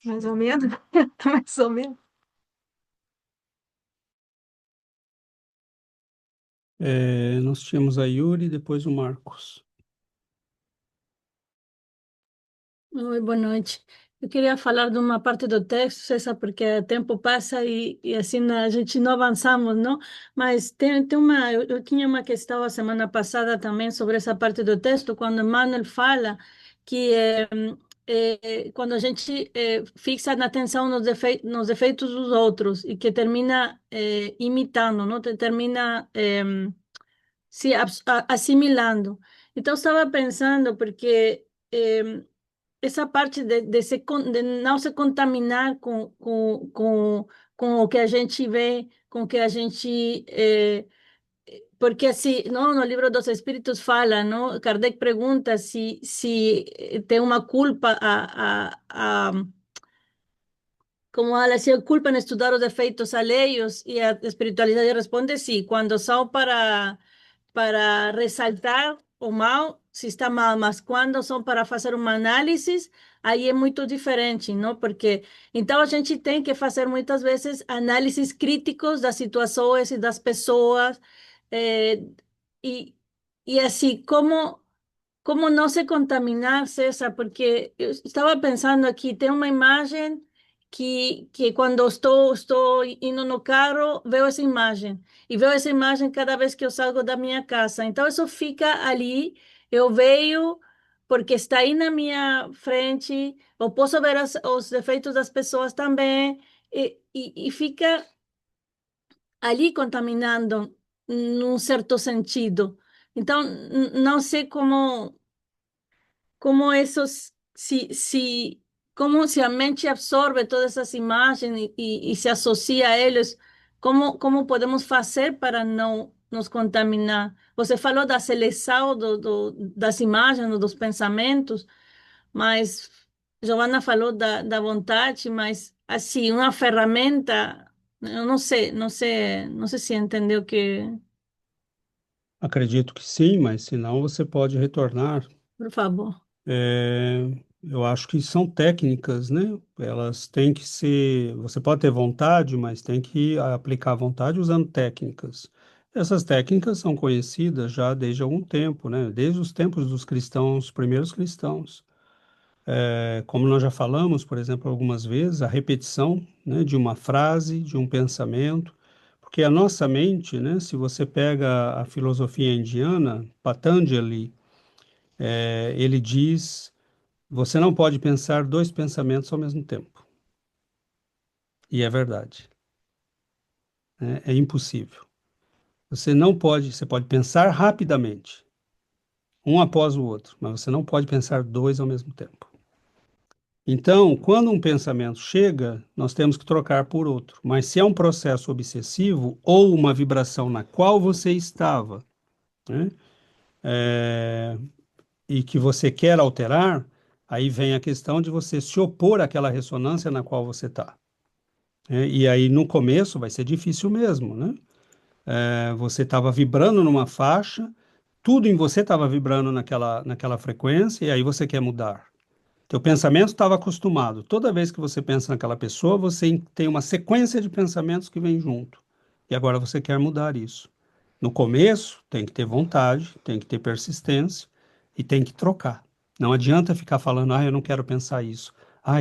mais ou menos, mais ou menos. Nós tínhamos a Yuri e depois o Marcos. Oi, boa noite. Eu queria falar de uma parte do texto, César, porque o tempo passa e assim a gente não avançamos, não? Mas tem uma, eu tinha uma questão a semana passada também sobre essa parte do texto, quando Emmanuel fala que quando a gente fixa na atenção nos defeitos dos outros e que termina imitando, não? Termina se assimilando. Então, estava pensando, porque essa parte de não se contaminar com o que a gente vê, com o que a gente. Porque assim, não, no livro dos Espíritos fala, não? Kardec pergunta se tem uma culpa como ela se culpa em estudar os defeitos alheios e a espiritualidade responde sim, quando são para resaltar o mal, se está mal, mas quando são para fazer uma análise, aí é muito diferente, não? Porque então a gente tem que fazer muitas vezes análises críticos das situações e das pessoas, eh, e, e assim, como não se contaminar, César? Porque eu estava pensando aqui, tem uma imagem que quando estou indo no carro, vejo essa imagem. E vejo essa imagem cada vez que eu salgo da minha casa. Então, isso fica ali, eu vejo, porque está aí na minha frente, eu posso ver os defeitos das pessoas também, e fica ali contaminando. num certo sentido. Então, não sei como isso, como se a mente absorve todas essas imagens e se associa a eles, como podemos fazer para não nos contaminar? Você falou da seleção das imagens, dos pensamentos, mas Giovanna falou da vontade, mas assim, uma ferramenta, eu não sei se entendeu que, Acredito que sim, mas se não, você pode retornar. por favor. Eu acho que são técnicas, né? Elas têm que ser. Você pode ter vontade, mas tem que aplicar a vontade usando técnicas. Essas técnicas são conhecidas já desde algum tempo, né? Desde os tempos dos cristãos, primeiros cristãos. Como nós já falamos, por exemplo, algumas vezes, a repetição, né, de uma frase, de um pensamento, porque a nossa mente, né, se você pega a filosofia indiana, Patanjali, ele diz, você não pode pensar dois pensamentos ao mesmo tempo. E é verdade, né? É impossível. Você não pode, você pode pensar rapidamente, um após o outro, mas você não pode pensar dois ao mesmo tempo. Então, quando um pensamento chega, nós temos que trocar por outro. Mas se é um processo obsessivo ou uma vibração na qual você estava, né, e que você quer alterar, aí vem a questão de você se opor àquela ressonância na qual você está. E aí, no começo, vai ser difícil mesmo, né? Você estava vibrando numa faixa, tudo em você estava vibrando naquela frequência, e aí você quer mudar. Teu pensamento estava acostumado. Toda vez que você pensa naquela pessoa, você tem uma sequência de pensamentos que vem junto. E agora você quer mudar isso. No começo, tem que ter vontade, tem que ter persistência e tem que trocar. Não adianta ficar falando, eu não quero pensar isso.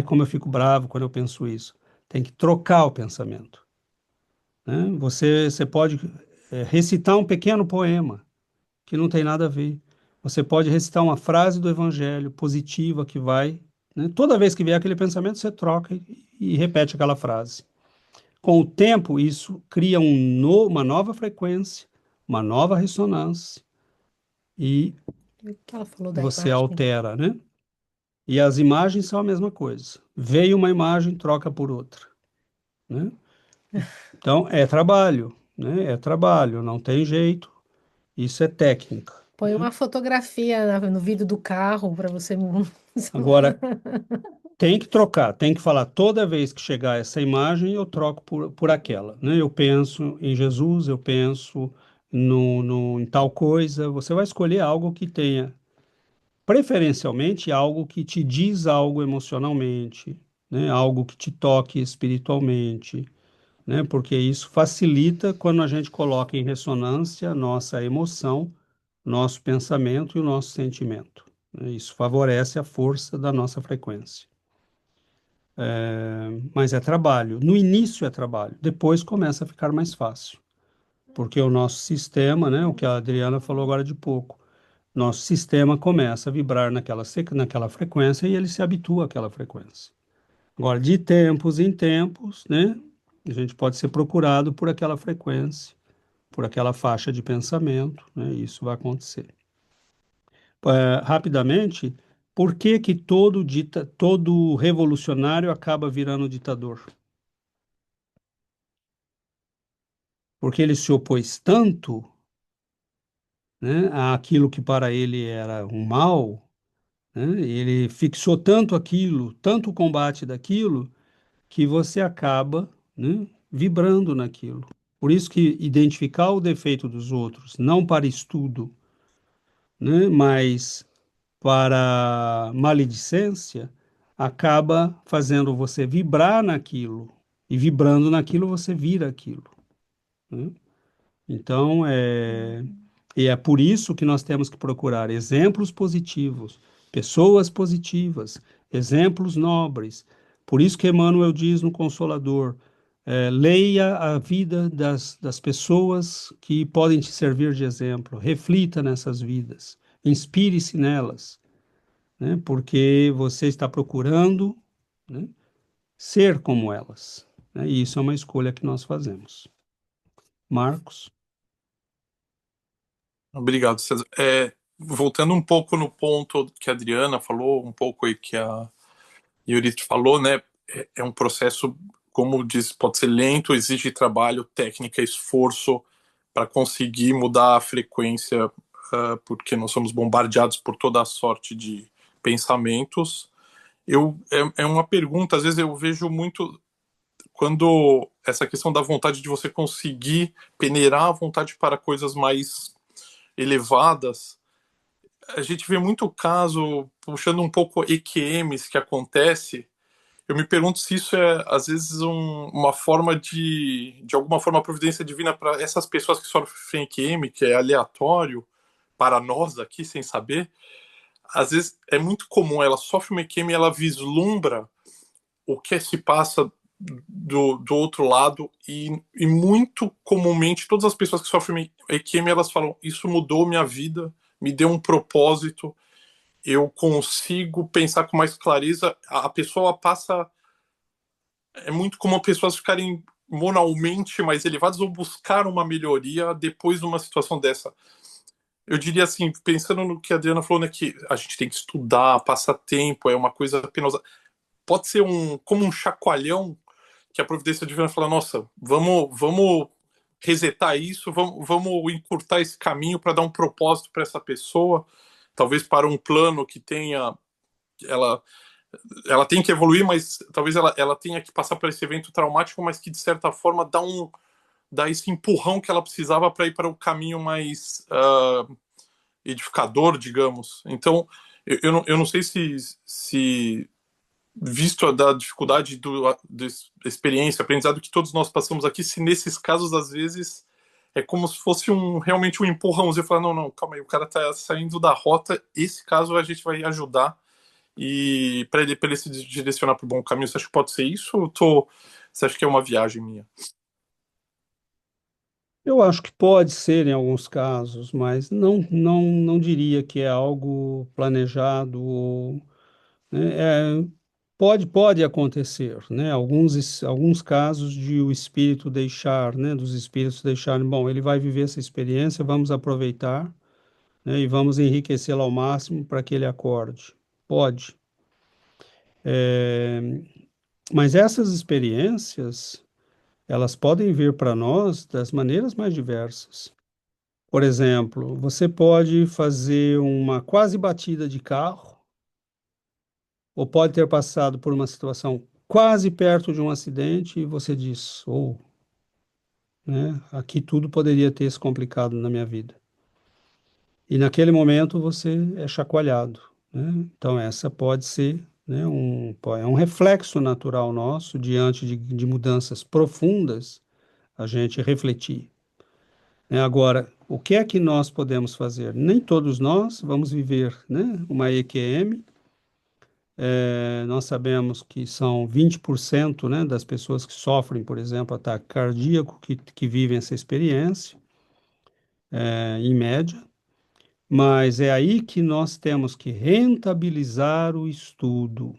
Como eu fico bravo quando eu penso isso. Tem que trocar o pensamento, né? Você pode recitar um pequeno poema que não tem nada a ver. Você pode recitar uma frase do Evangelho positiva que vai, né? Toda vez que vier aquele pensamento, você troca e repete aquela frase. Com o tempo, isso cria uma nova frequência, uma nova ressonância e O que ela falou da você imagem? altera, né? E as imagens são a mesma coisa. Veio uma imagem, troca por outra, né? Então, é trabalho, né? É trabalho, não tem jeito. Isso é técnica. Põe uma fotografia no vidro do carro para você. Agora, tem que trocar, tem que falar toda vez que chegar essa imagem, eu troco por aquela, né? Eu penso em Jesus, eu penso em tal coisa. Você vai escolher algo que tenha, preferencialmente, algo que te diz algo emocionalmente, né? Algo que te toque espiritualmente, né? Porque isso facilita quando a gente coloca em ressonância a nossa emoção, nosso pensamento e o nosso sentimento, né? Isso favorece a força da nossa frequência. Mas é trabalho. No início é trabalho, depois começa a ficar mais fácil, porque o nosso sistema, né, o que a Adriana falou agora de pouco, nosso sistema começa a vibrar naquela frequência e ele se habitua àquela frequência. Agora, de tempos em tempos, né, a gente pode ser procurado por aquela frequência, por aquela faixa de pensamento, né, e isso vai acontecer. Rapidamente, por que que todo revolucionário acaba virando ditador? Porque ele se opôs tanto, né, àquilo que para ele era um mal, né, ele fixou tanto aquilo, tanto o combate daquilo, que você acaba, né, vibrando naquilo. Por isso que identificar o defeito dos outros, não para estudo, né, mas para maledicência, acaba fazendo você vibrar naquilo. E vibrando naquilo, você vira aquilo, né? Então, e é por isso que nós temos que procurar exemplos positivos, pessoas positivas, exemplos nobres. Por isso que Emmanuel diz no Consolador, leia a vida das pessoas que podem te servir de exemplo, reflita nessas vidas, inspire-se nelas, né? Porque você está procurando, né, ser como elas, né? E isso é uma escolha que nós fazemos. Marcos? Obrigado, César. Voltando um pouco no ponto que a Adriana falou, um pouco aí que a Yuri falou, né? É um processo, como diz, pode ser lento, exige trabalho, técnica, esforço para conseguir mudar a frequência, porque nós somos bombardeados por toda a sorte de pensamentos. É uma pergunta, às vezes eu vejo muito quando essa questão da vontade de você conseguir peneirar a vontade para coisas mais elevadas, a gente vê muito caso, puxando um pouco EQMs que acontece. Eu me pergunto se isso é, às vezes, uma forma de alguma forma, a providência divina para essas pessoas que sofrem EQM, que é aleatório para nós aqui, sem saber. Às vezes é muito comum, ela sofre uma EQM e ela vislumbra o que se passa do outro lado e muito comumente todas as pessoas que sofrem EQM, elas falam, isso mudou minha vida, me deu um propósito, eu consigo pensar com mais clareza. A pessoa passa, é muito comum pessoas ficarem moralmente mais elevadas ou buscar uma melhoria depois de uma situação dessa. Eu diria assim, pensando no que a Adriana falou, né, que a gente tem que estudar, passar tempo, é uma coisa penosa. Pode ser como um chacoalhão que a providência divina fala, nossa, vamos resetar isso, vamos encurtar esse caminho para dar um propósito para essa pessoa, talvez para um plano que tenha, ela, ela tem que evoluir, mas talvez ela tenha que passar por esse evento traumático, mas que de certa forma dá esse empurrão que ela precisava para ir para o caminho mais edificador, digamos. Então, eu não sei se visto da dificuldade da experiência, aprendizado que todos nós passamos aqui, se nesses casos, às vezes, é como se fosse realmente um empurrãozinho, falar, não, calma aí, o cara tá saindo da rota, esse caso a gente vai ajudar, e para ele se direcionar para o bom caminho. Você acha que pode ser isso, ou você acha que é uma viagem minha? Eu acho que pode ser em alguns casos, mas não diria que é algo planejado ou, né, pode acontecer, né? Alguns casos de o espírito deixar, né? Dos espíritos deixarem, bom, ele vai viver essa experiência, vamos aproveitar, né? E vamos enriquecê-lo ao máximo para que ele acorde. Pode. Mas essas experiências, elas podem vir para nós das maneiras mais diversas. Por exemplo, você pode fazer uma quase batida de carro, ou pode ter passado por uma situação quase perto de um acidente e você diz, ou, né, aqui tudo poderia ter se complicado na minha vida. E naquele momento você é chacoalhado, né? Então essa pode ser, né, é um reflexo natural nosso diante de mudanças profundas, a gente refletir. Agora, o que é que nós podemos fazer? Nem todos nós vamos viver, né, uma EQM. Nós sabemos que são 20%, né, das pessoas que sofrem, por exemplo, ataque cardíaco, que vivem essa experiência, em média. Mas é aí que nós temos que rentabilizar o estudo.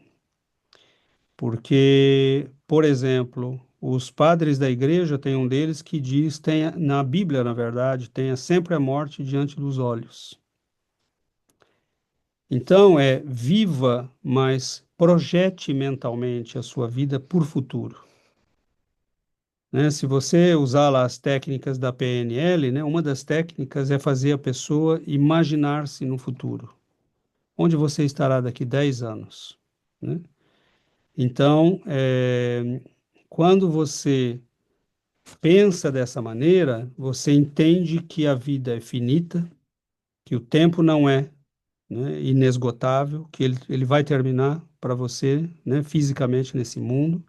Porque, por exemplo, os padres da igreja, tem um deles que diz, na Bíblia, na verdade, tenha sempre a morte diante dos olhos. Então, viva, mas projete mentalmente a sua vida por futuro. Né? Se você usar lá as técnicas da PNL, né, uma das técnicas é fazer a pessoa imaginar-se no futuro. Onde você estará daqui 10 anos, né? Então, quando você pensa dessa maneira, você entende que a vida é finita, que o tempo não é, né, inesgotável, que ele vai terminar para você, né, fisicamente nesse mundo,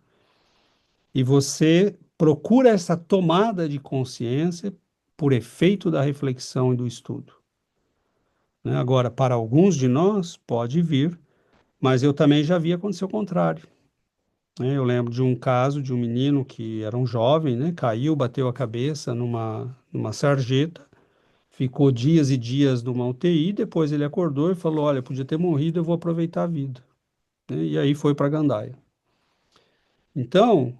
e você procura essa tomada de consciência por efeito da reflexão e do estudo. Né? Agora, para alguns de nós, pode vir, mas eu também já vi acontecer o contrário. Eu lembro de um caso de um menino que era um jovem, né, caiu, bateu a cabeça numa sarjeta, ficou dias e dias numa UTI, depois ele acordou e falou, olha, podia ter morrido, eu vou aproveitar a vida. Né? E aí foi para Gandaia. Então,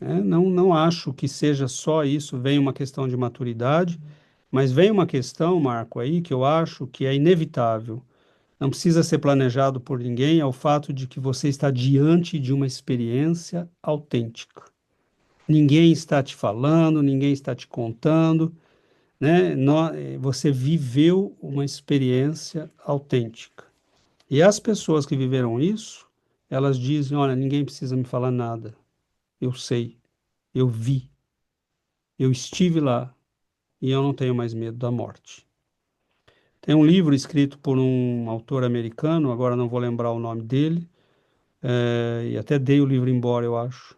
não acho que seja só isso, vem uma questão de maturidade, Mas vem uma questão, Marco, aí que eu acho que é inevitável. Não precisa ser planejado por ninguém, é o fato de que você está diante de uma experiência autêntica. Ninguém está te falando, ninguém está te contando, né? Você viveu uma experiência autêntica. E as pessoas que viveram isso, elas dizem: olha, ninguém precisa me falar nada. Eu sei, eu vi, eu estive lá e eu não tenho mais medo da morte. Tem um livro escrito por um autor americano, agora não vou lembrar o nome dele, e até dei o livro embora, eu acho.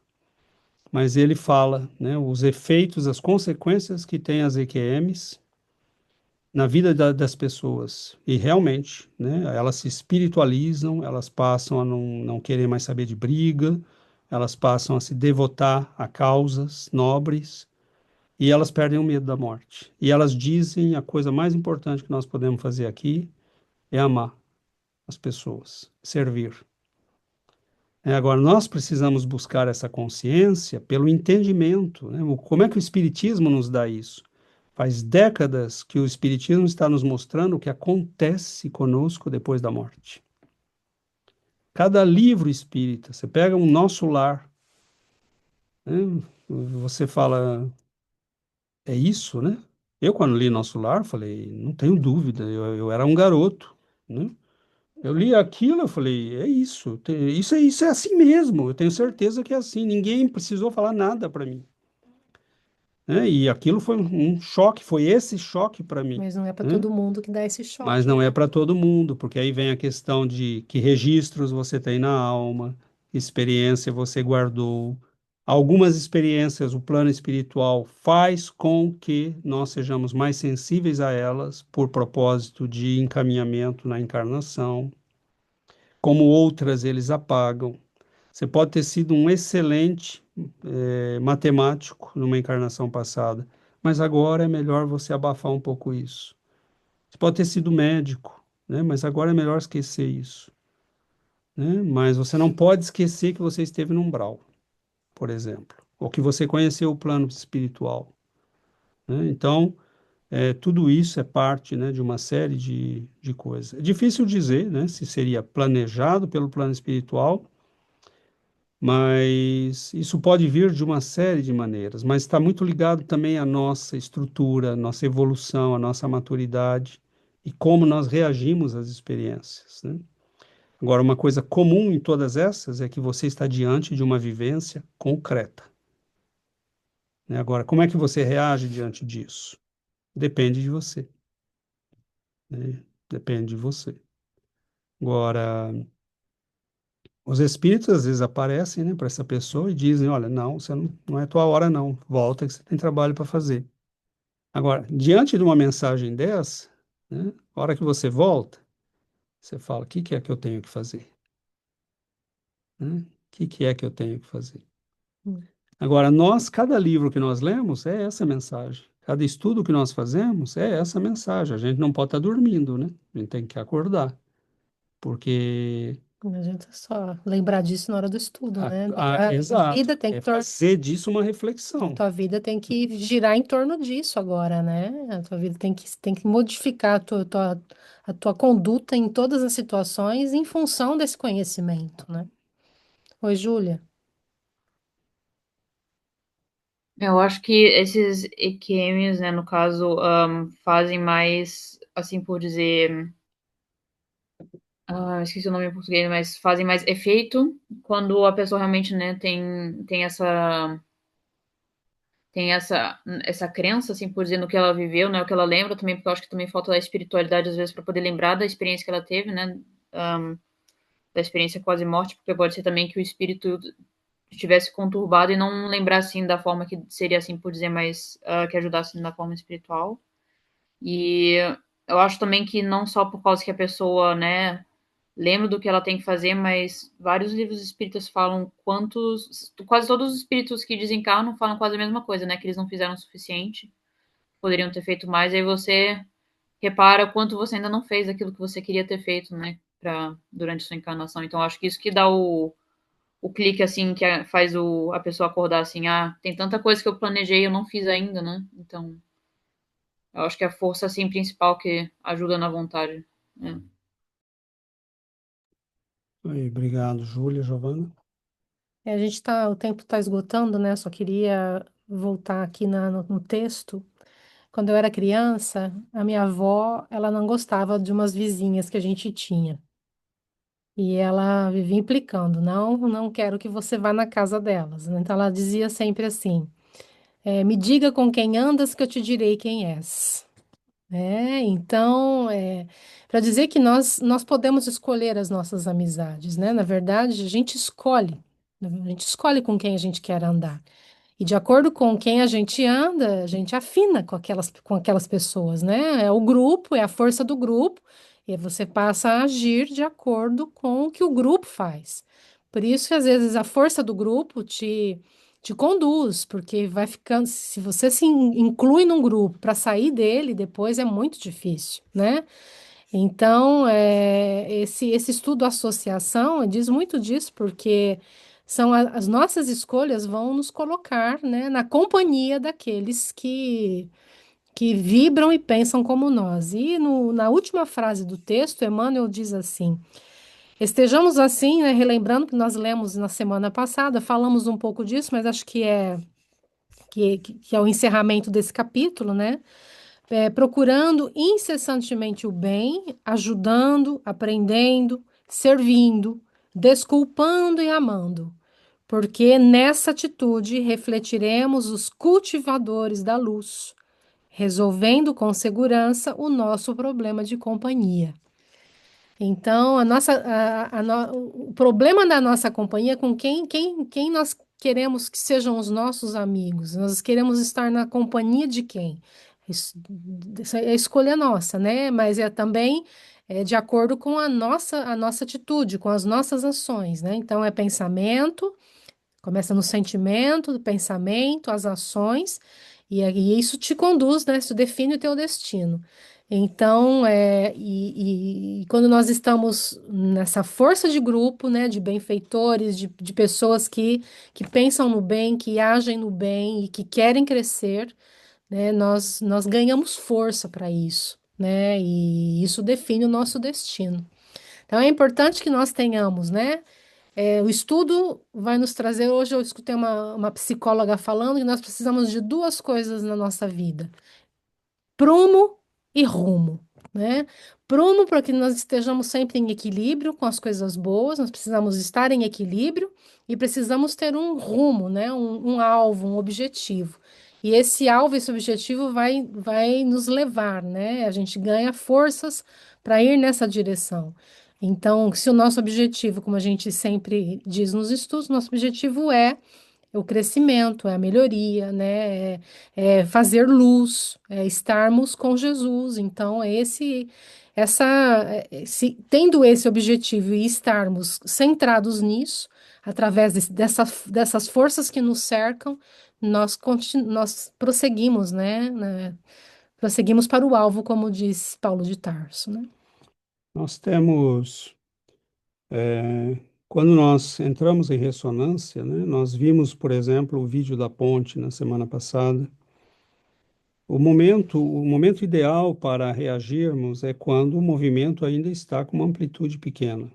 Mas ele fala, né, os efeitos, as consequências que tem as EQMs na vida das pessoas. E realmente, né, elas se espiritualizam, elas passam a não querer mais saber de briga, elas passam a se devotar a causas nobres e elas perdem o medo da morte. E elas dizem: a coisa mais importante que nós podemos fazer aqui é amar as pessoas, servir. Agora, nós precisamos buscar essa consciência pelo entendimento, né? Como é que o Espiritismo nos dá isso? Faz décadas que o Espiritismo está nos mostrando o que acontece conosco depois da morte. Cada livro espírita, você pega um Nosso Lar, né? Você fala, é isso, né? Eu, quando li Nosso Lar, falei, não tenho dúvida, eu era um garoto, né? Eu li aquilo, eu falei, é isso, isso é assim mesmo, eu tenho certeza que é assim, ninguém precisou falar nada para mim, né? E aquilo foi um choque, foi esse choque para mim, Mas não é para né? todo mundo que dá esse Mas choque, não é né? para todo mundo, porque aí vem a questão de que registros você tem na alma, que experiência você guardou. Algumas experiências, o plano espiritual faz com que nós sejamos mais sensíveis a elas por propósito de encaminhamento na encarnação, como outras eles apagam. Você pode ter sido um excelente matemático numa encarnação passada, mas agora é melhor você abafar um pouco isso. Você pode ter sido médico, né? Mas agora é melhor esquecer isso, né? Mas você não pode esquecer que você esteve no umbral, por exemplo, ou que você conheceu o plano espiritual, né? Então, tudo isso é parte, né, de uma série de coisas. É difícil dizer, né, se seria planejado pelo plano espiritual, mas isso pode vir de uma série de maneiras, mas está muito ligado também à nossa estrutura, à nossa evolução, à nossa maturidade e como nós reagimos às experiências, né? Agora, uma coisa comum em todas essas é que você está diante de uma vivência concreta, né? Agora, como é que você reage diante disso? Depende de você, né? Depende de você. Agora, os espíritos às vezes aparecem, né, para essa pessoa e dizem: olha, não, você não é tua hora, não, volta que você tem trabalho para fazer. Agora, diante de uma mensagem dessa, né, a hora que você volta, você fala: o que que é que eu tenho que fazer? Né? O que é que eu tenho que fazer? Hum. Agora, cada livro que nós lemos é essa mensagem. Cada estudo que nós fazemos é essa mensagem. A gente não pode estar dormindo, né? A gente tem que acordar, porque Não adianta só lembrar disso na hora do estudo, né? A exato, vida tem é que fazer disso uma a reflexão. tua vida tem que girar em torno disso agora, né? A tua vida tem que modificar a tua conduta em todas as situações em função desse conhecimento, né? Oi, Júlia. Eu acho que esses EQMs, né, no caso, fazem mais, assim por dizer, esqueci o nome em português, mas fazem mais efeito quando a pessoa realmente, né, tem essa crença, assim por dizer, no que ela viveu, né, o que ela lembra também, porque eu acho que também falta da espiritualidade às vezes para poder lembrar da experiência que ela teve, né, da experiência quase morte, porque pode ser também que o espírito estivesse conturbado e não lembrar assim da forma que seria assim por dizer mais que ajudasse na forma espiritual. E eu acho também que não só por causa que a pessoa, né, lembra do que ela tem que fazer, mas vários livros espíritas falam quase todos os espíritos que desencarnam falam quase a mesma coisa, né, que eles não fizeram o suficiente, poderiam ter feito mais, aí você repara quanto você ainda não fez aquilo que você queria ter feito, né, durante a sua encarnação. Então, acho que isso que dá o clique, assim, que faz a pessoa acordar, assim, tem tanta coisa que eu planejei e eu não fiz ainda, né? Então, Eu acho que é a força assim principal que ajuda na vontade, né? Aí, obrigado, Júlia, Giovana. A gente tá, o tempo está esgotando, né? Só queria voltar aqui no texto. Quando eu era criança, a minha avó, ela não gostava de umas vizinhas que a gente tinha. E ela vivia implicando, não quero que você vá na casa delas. Então ela dizia sempre assim, me diga com quem andas que eu te direi quem és. Então, para dizer que nós podemos escolher as nossas amizades, né? Na verdade, a gente escolhe com quem a gente quer andar. E de acordo com quem a gente anda, a gente afina com aquelas pessoas, né? É o grupo, é a força do grupo, e aí você passa a agir de acordo com o que o grupo faz. Por isso que às vezes a força do grupo te conduz, porque vai ficando, se você se inclui num grupo para sair dele, depois é muito difícil, né? Então, esse estudo associação diz muito disso, porque as nossas escolhas vão nos colocar, né, na companhia daqueles que vibram e pensam como nós. E na última frase do texto, Emmanuel diz assim: estejamos assim, né, relembrando que nós lemos na semana passada, falamos um pouco disso, mas acho que é o encerramento desse capítulo, né? Procurando incessantemente o bem, ajudando, aprendendo, servindo, desculpando e amando, porque nessa atitude refletiremos os cultivadores da luz, resolvendo com segurança o nosso problema de companhia. Então, o problema da nossa companhia é com quem nós queremos que sejam os nossos amigos. Nós queremos estar na companhia de quem? Isso é a escolha nossa, né? Mas é também de acordo com a nossa atitude, com as nossas ações, né? Então, é pensamento. Começa no sentimento, do pensamento, as ações, e aí isso te conduz, né? Isso define o teu destino. Então, e quando nós estamos nessa força de grupo, né, de benfeitores, de pessoas que pensam no bem, que agem no bem e que querem crescer, né, nós ganhamos força para isso, né, e isso define o nosso destino. Então, é importante que nós tenhamos, né? O estudo vai nos trazer. Hoje eu escutei uma psicóloga falando que nós precisamos de duas coisas na nossa vida: prumo e rumo, né? Prumo para que nós estejamos sempre em equilíbrio com as coisas boas, nós precisamos estar em equilíbrio e precisamos ter um rumo, né? Um alvo, um objetivo. E esse alvo, esse objetivo vai nos levar, né? A gente ganha forças para ir nessa direção. Então, se o nosso objetivo, como a gente sempre diz nos estudos, nosso objetivo é o crescimento, é a melhoria, né? É fazer luz, é estarmos com Jesus. Então, tendo esse objetivo e estarmos centrados nisso, através dessas forças que nos cercam, nós prosseguimos, né? Prosseguimos para o alvo, como diz Paulo de Tarso, né? Nós temos, é, quando nós entramos em ressonância, né, nós vimos, por exemplo, o vídeo da ponte na semana passada. O momento ideal para reagirmos é quando o movimento ainda está com uma amplitude pequena,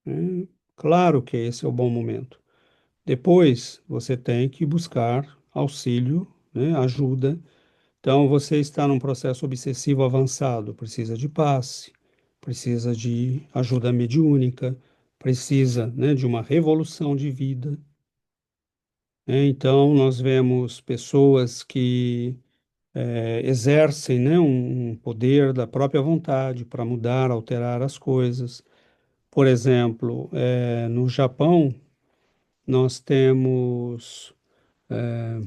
né? Claro que esse é o bom momento. Depois, você tem que buscar auxílio, né, ajuda. Então, você está num processo obsessivo avançado, precisa de passe, precisa de ajuda mediúnica, precisa, né, de uma revolução de vida, né? Então, nós vemos pessoas que exercem, né, um poder da própria vontade para mudar, alterar as coisas. Por exemplo, no Japão, nós temos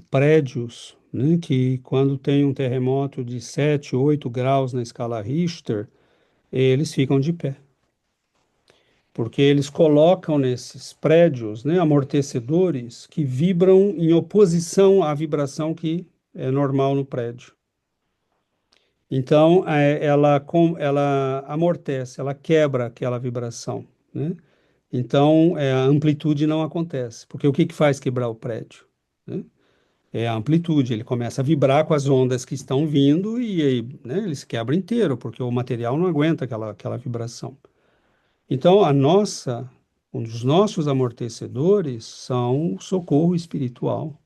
prédios, né, que quando tem um terremoto de 7, 8 graus na escala Richter, eles ficam de pé, porque eles colocam nesses prédios, né, amortecedores que vibram em oposição à vibração que é normal no prédio. Então, ela amortece, ela quebra aquela vibração, né? Então, a amplitude não acontece, porque o que que faz quebrar o prédio, né? é a amplitude. Ele começa a vibrar com as ondas que estão vindo e aí, né, ele se quebra inteiro, porque o material não aguenta aquela vibração. Então, um dos nossos amortecedores são o socorro espiritual,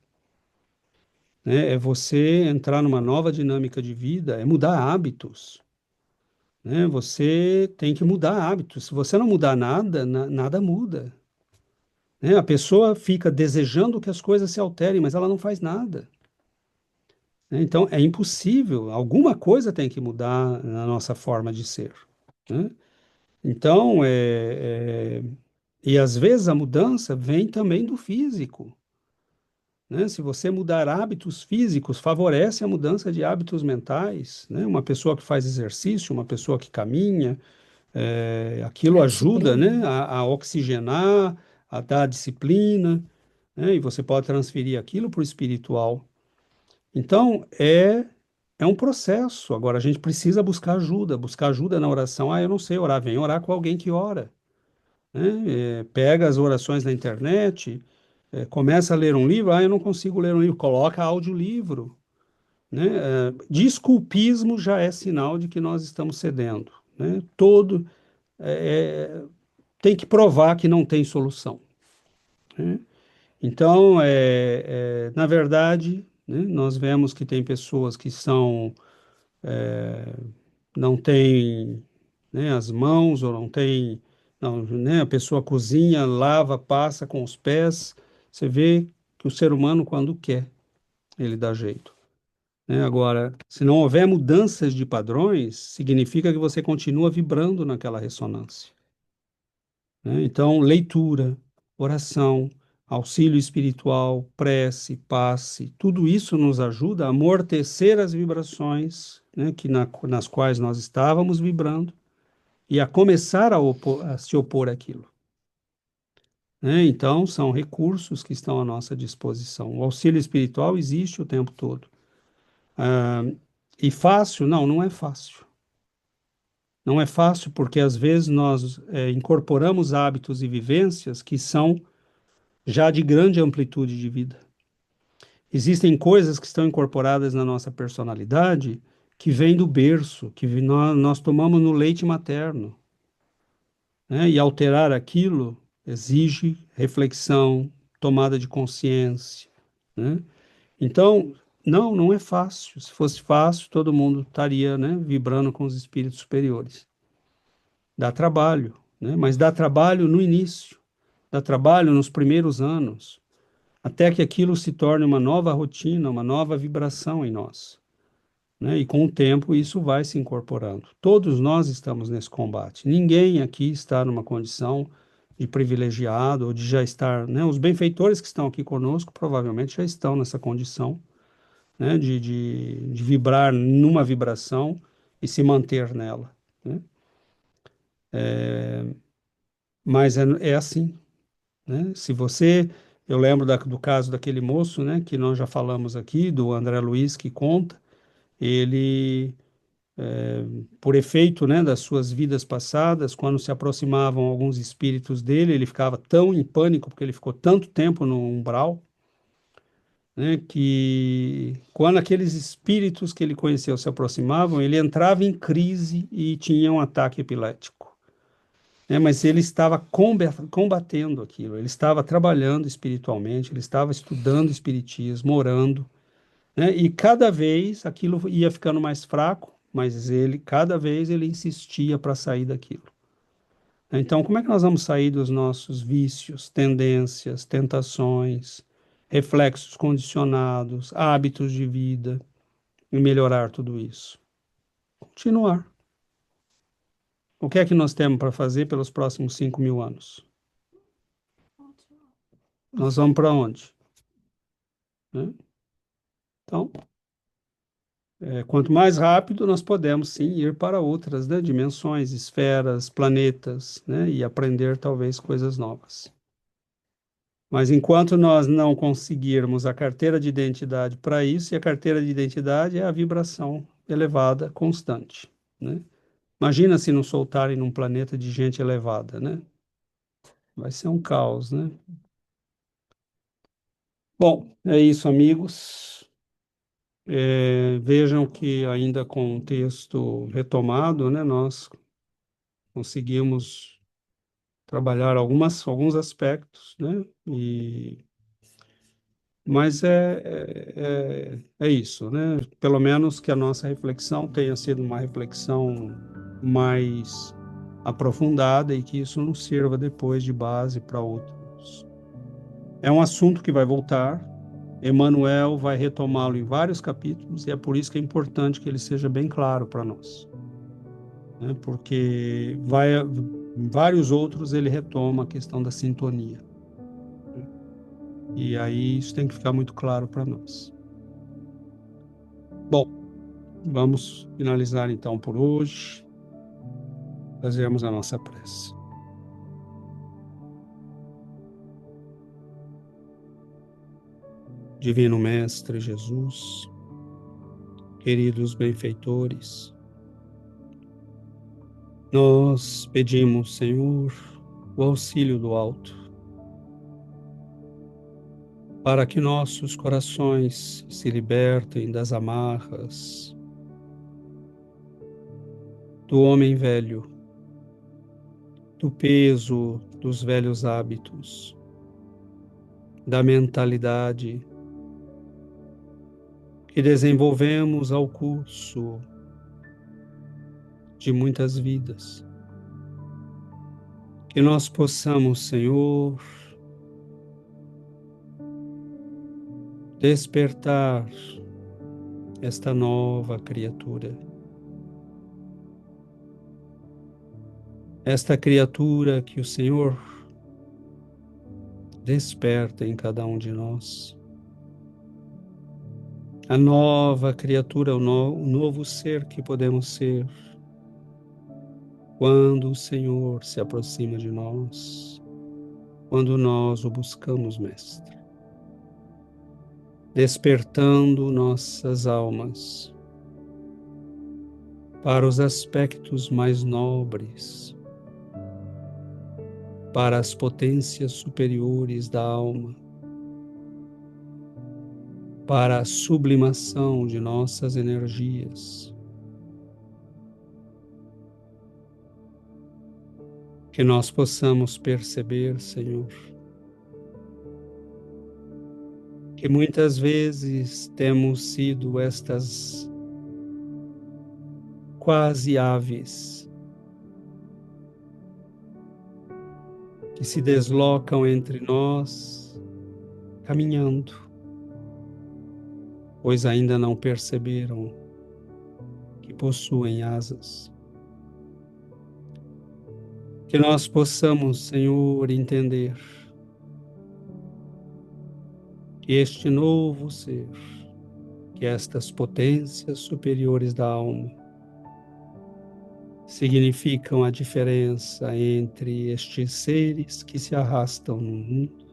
né? É você entrar numa nova dinâmica de vida, é mudar hábitos, né? Você tem que mudar hábitos. Se você não mudar nada, nada muda, né? A pessoa fica desejando que as coisas se alterem, mas ela não faz nada, né? Então, é impossível. Alguma coisa tem que mudar na nossa forma de ser, né? Então, e às vezes a mudança vem também do físico, né? Se você mudar hábitos físicos, favorece a mudança de hábitos mentais, né? Uma pessoa que faz exercício, uma pessoa que caminha, aquilo A ajuda, disciplina, né? né? A oxigenar, a dar disciplina, né? E você pode transferir aquilo para o espiritual. Então, é um processo. Agora, a gente precisa buscar ajuda na oração. Ah, eu não sei orar, vem orar com alguém que ora, né? Pega as orações na internet, começa a ler um livro, ah, eu não consigo ler um livro, coloca audiolivro, né? Desculpismo já é sinal de que nós estamos cedendo, né? Tem que provar que não tem solução, né? Então, na verdade, né, nós vemos que tem pessoas que não têm, né, as mãos, ou não tem, não, né, a pessoa cozinha, lava, passa com os pés. Você vê que o ser humano, quando quer, ele dá jeito, né? Agora, se não houver mudanças de padrões, significa que você continua vibrando naquela ressonância, né? Então, leitura, oração, auxílio espiritual, prece, passe, tudo isso nos ajuda a amortecer as vibrações, né, nas quais nós estávamos vibrando e a começar a se opor àquilo, né? Então, são recursos que estão à nossa disposição. O auxílio espiritual existe o tempo todo. Ah, e fácil? Não, não é fácil. Não é fácil porque às vezes nós incorporamos hábitos e vivências que são já de grande amplitude de vida. Existem coisas que estão incorporadas na nossa personalidade que vêm do berço, que nós tomamos no leite materno, né? E alterar aquilo exige reflexão, tomada de consciência, né? Então, não é fácil. Se fosse fácil, todo mundo estaria, né, vibrando com os espíritos superiores. Dá trabalho, né? Mas dá trabalho no início, dá trabalho nos primeiros anos, até que aquilo se torne uma nova rotina, uma nova vibração em nós, né? E com o tempo isso vai se incorporando. Todos nós estamos nesse combate. Ninguém aqui está numa condição de privilegiado ou de já estar, né? Os benfeitores que estão aqui conosco provavelmente já estão nessa condição, né? De vibrar numa vibração e se manter nela, né? Mas é assim, né? Se você, eu lembro do caso daquele moço, né, que nós já falamos aqui, do André Luiz, que conta, ele, por efeito, né, das suas vidas passadas, quando se aproximavam alguns espíritos dele, ele ficava tão em pânico, porque ele ficou tanto tempo no umbral, né, que quando aqueles espíritos que ele conheceu se aproximavam, ele entrava em crise e tinha um ataque epilético, né? Mas ele estava combatendo aquilo, ele estava trabalhando espiritualmente, ele estava estudando espiritismo, orando, né? E cada vez aquilo ia ficando mais fraco, mas cada vez ele insistia para sair daquilo. Então, como é que nós vamos sair dos nossos vícios, tendências, tentações, reflexos condicionados, hábitos de vida e melhorar tudo isso? Continuar. O que é que nós temos para fazer pelos próximos 5.000 anos? Nós vamos para onde? Né? Então, quanto mais rápido nós podemos, sim, ir para outras, né, dimensões, esferas, planetas, né, e aprender talvez coisas novas. Mas enquanto nós não conseguirmos a carteira de identidade para isso, e a carteira de identidade é a vibração elevada constante, né? Imagina se não soltarem num planeta de gente elevada, né? Vai ser um caos, né? Bom, é isso, amigos. Vejam que ainda com o texto retomado, né, nós conseguimos trabalhar alguns aspectos, né, mas é isso, né, pelo menos que a nossa reflexão tenha sido uma reflexão mais aprofundada e que isso nos sirva depois de base para outros. É um assunto que vai voltar. Emmanuel vai retomá-lo em vários capítulos e é por isso que é importante que ele seja bem claro para nós, né? Porque em vários outros ele retoma a questão da sintonia, né? E aí isso tem que ficar muito claro para nós. Bom, vamos finalizar então por hoje, fazermos a nossa prece. Divino Mestre Jesus, queridos benfeitores, nós pedimos, Senhor, o auxílio do alto, para que nossos corações se libertem das amarras do homem velho, do peso dos velhos hábitos, da mentalidade que desenvolvemos ao curso de muitas vidas. Que nós possamos, Senhor, despertar esta nova criatura. Esta criatura que o Senhor desperta em cada um de nós. A nova criatura, o novo ser que podemos ser quando o Senhor se aproxima de nós, quando nós o buscamos, Mestre, despertando nossas almas para os aspectos mais nobres, para as potências superiores da alma, para a sublimação de nossas energias. Que nós possamos perceber, Senhor, que muitas vezes temos sido estas quase aves que se deslocam entre nós caminhando, pois ainda não perceberam que possuem asas. Que nós possamos, Senhor, entender que este novo ser, que estas potências superiores da alma, significam a diferença entre estes seres que se arrastam no mundo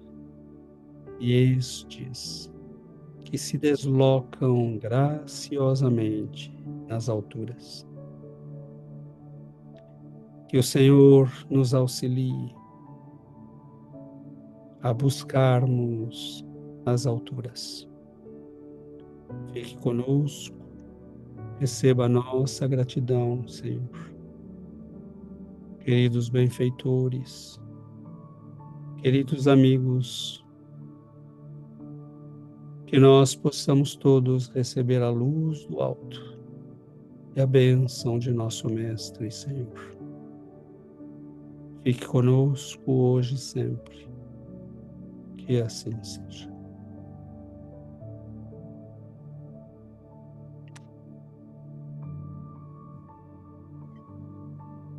e estes que se deslocam graciosamente nas alturas. Que o Senhor nos auxilie a buscarmos as alturas. Fique conosco, receba a nossa gratidão, Senhor. Queridos benfeitores, queridos amigos, que nós possamos todos receber a luz do alto e a bênção de nosso Mestre e Senhor. Fique conosco hoje e sempre. Que assim seja.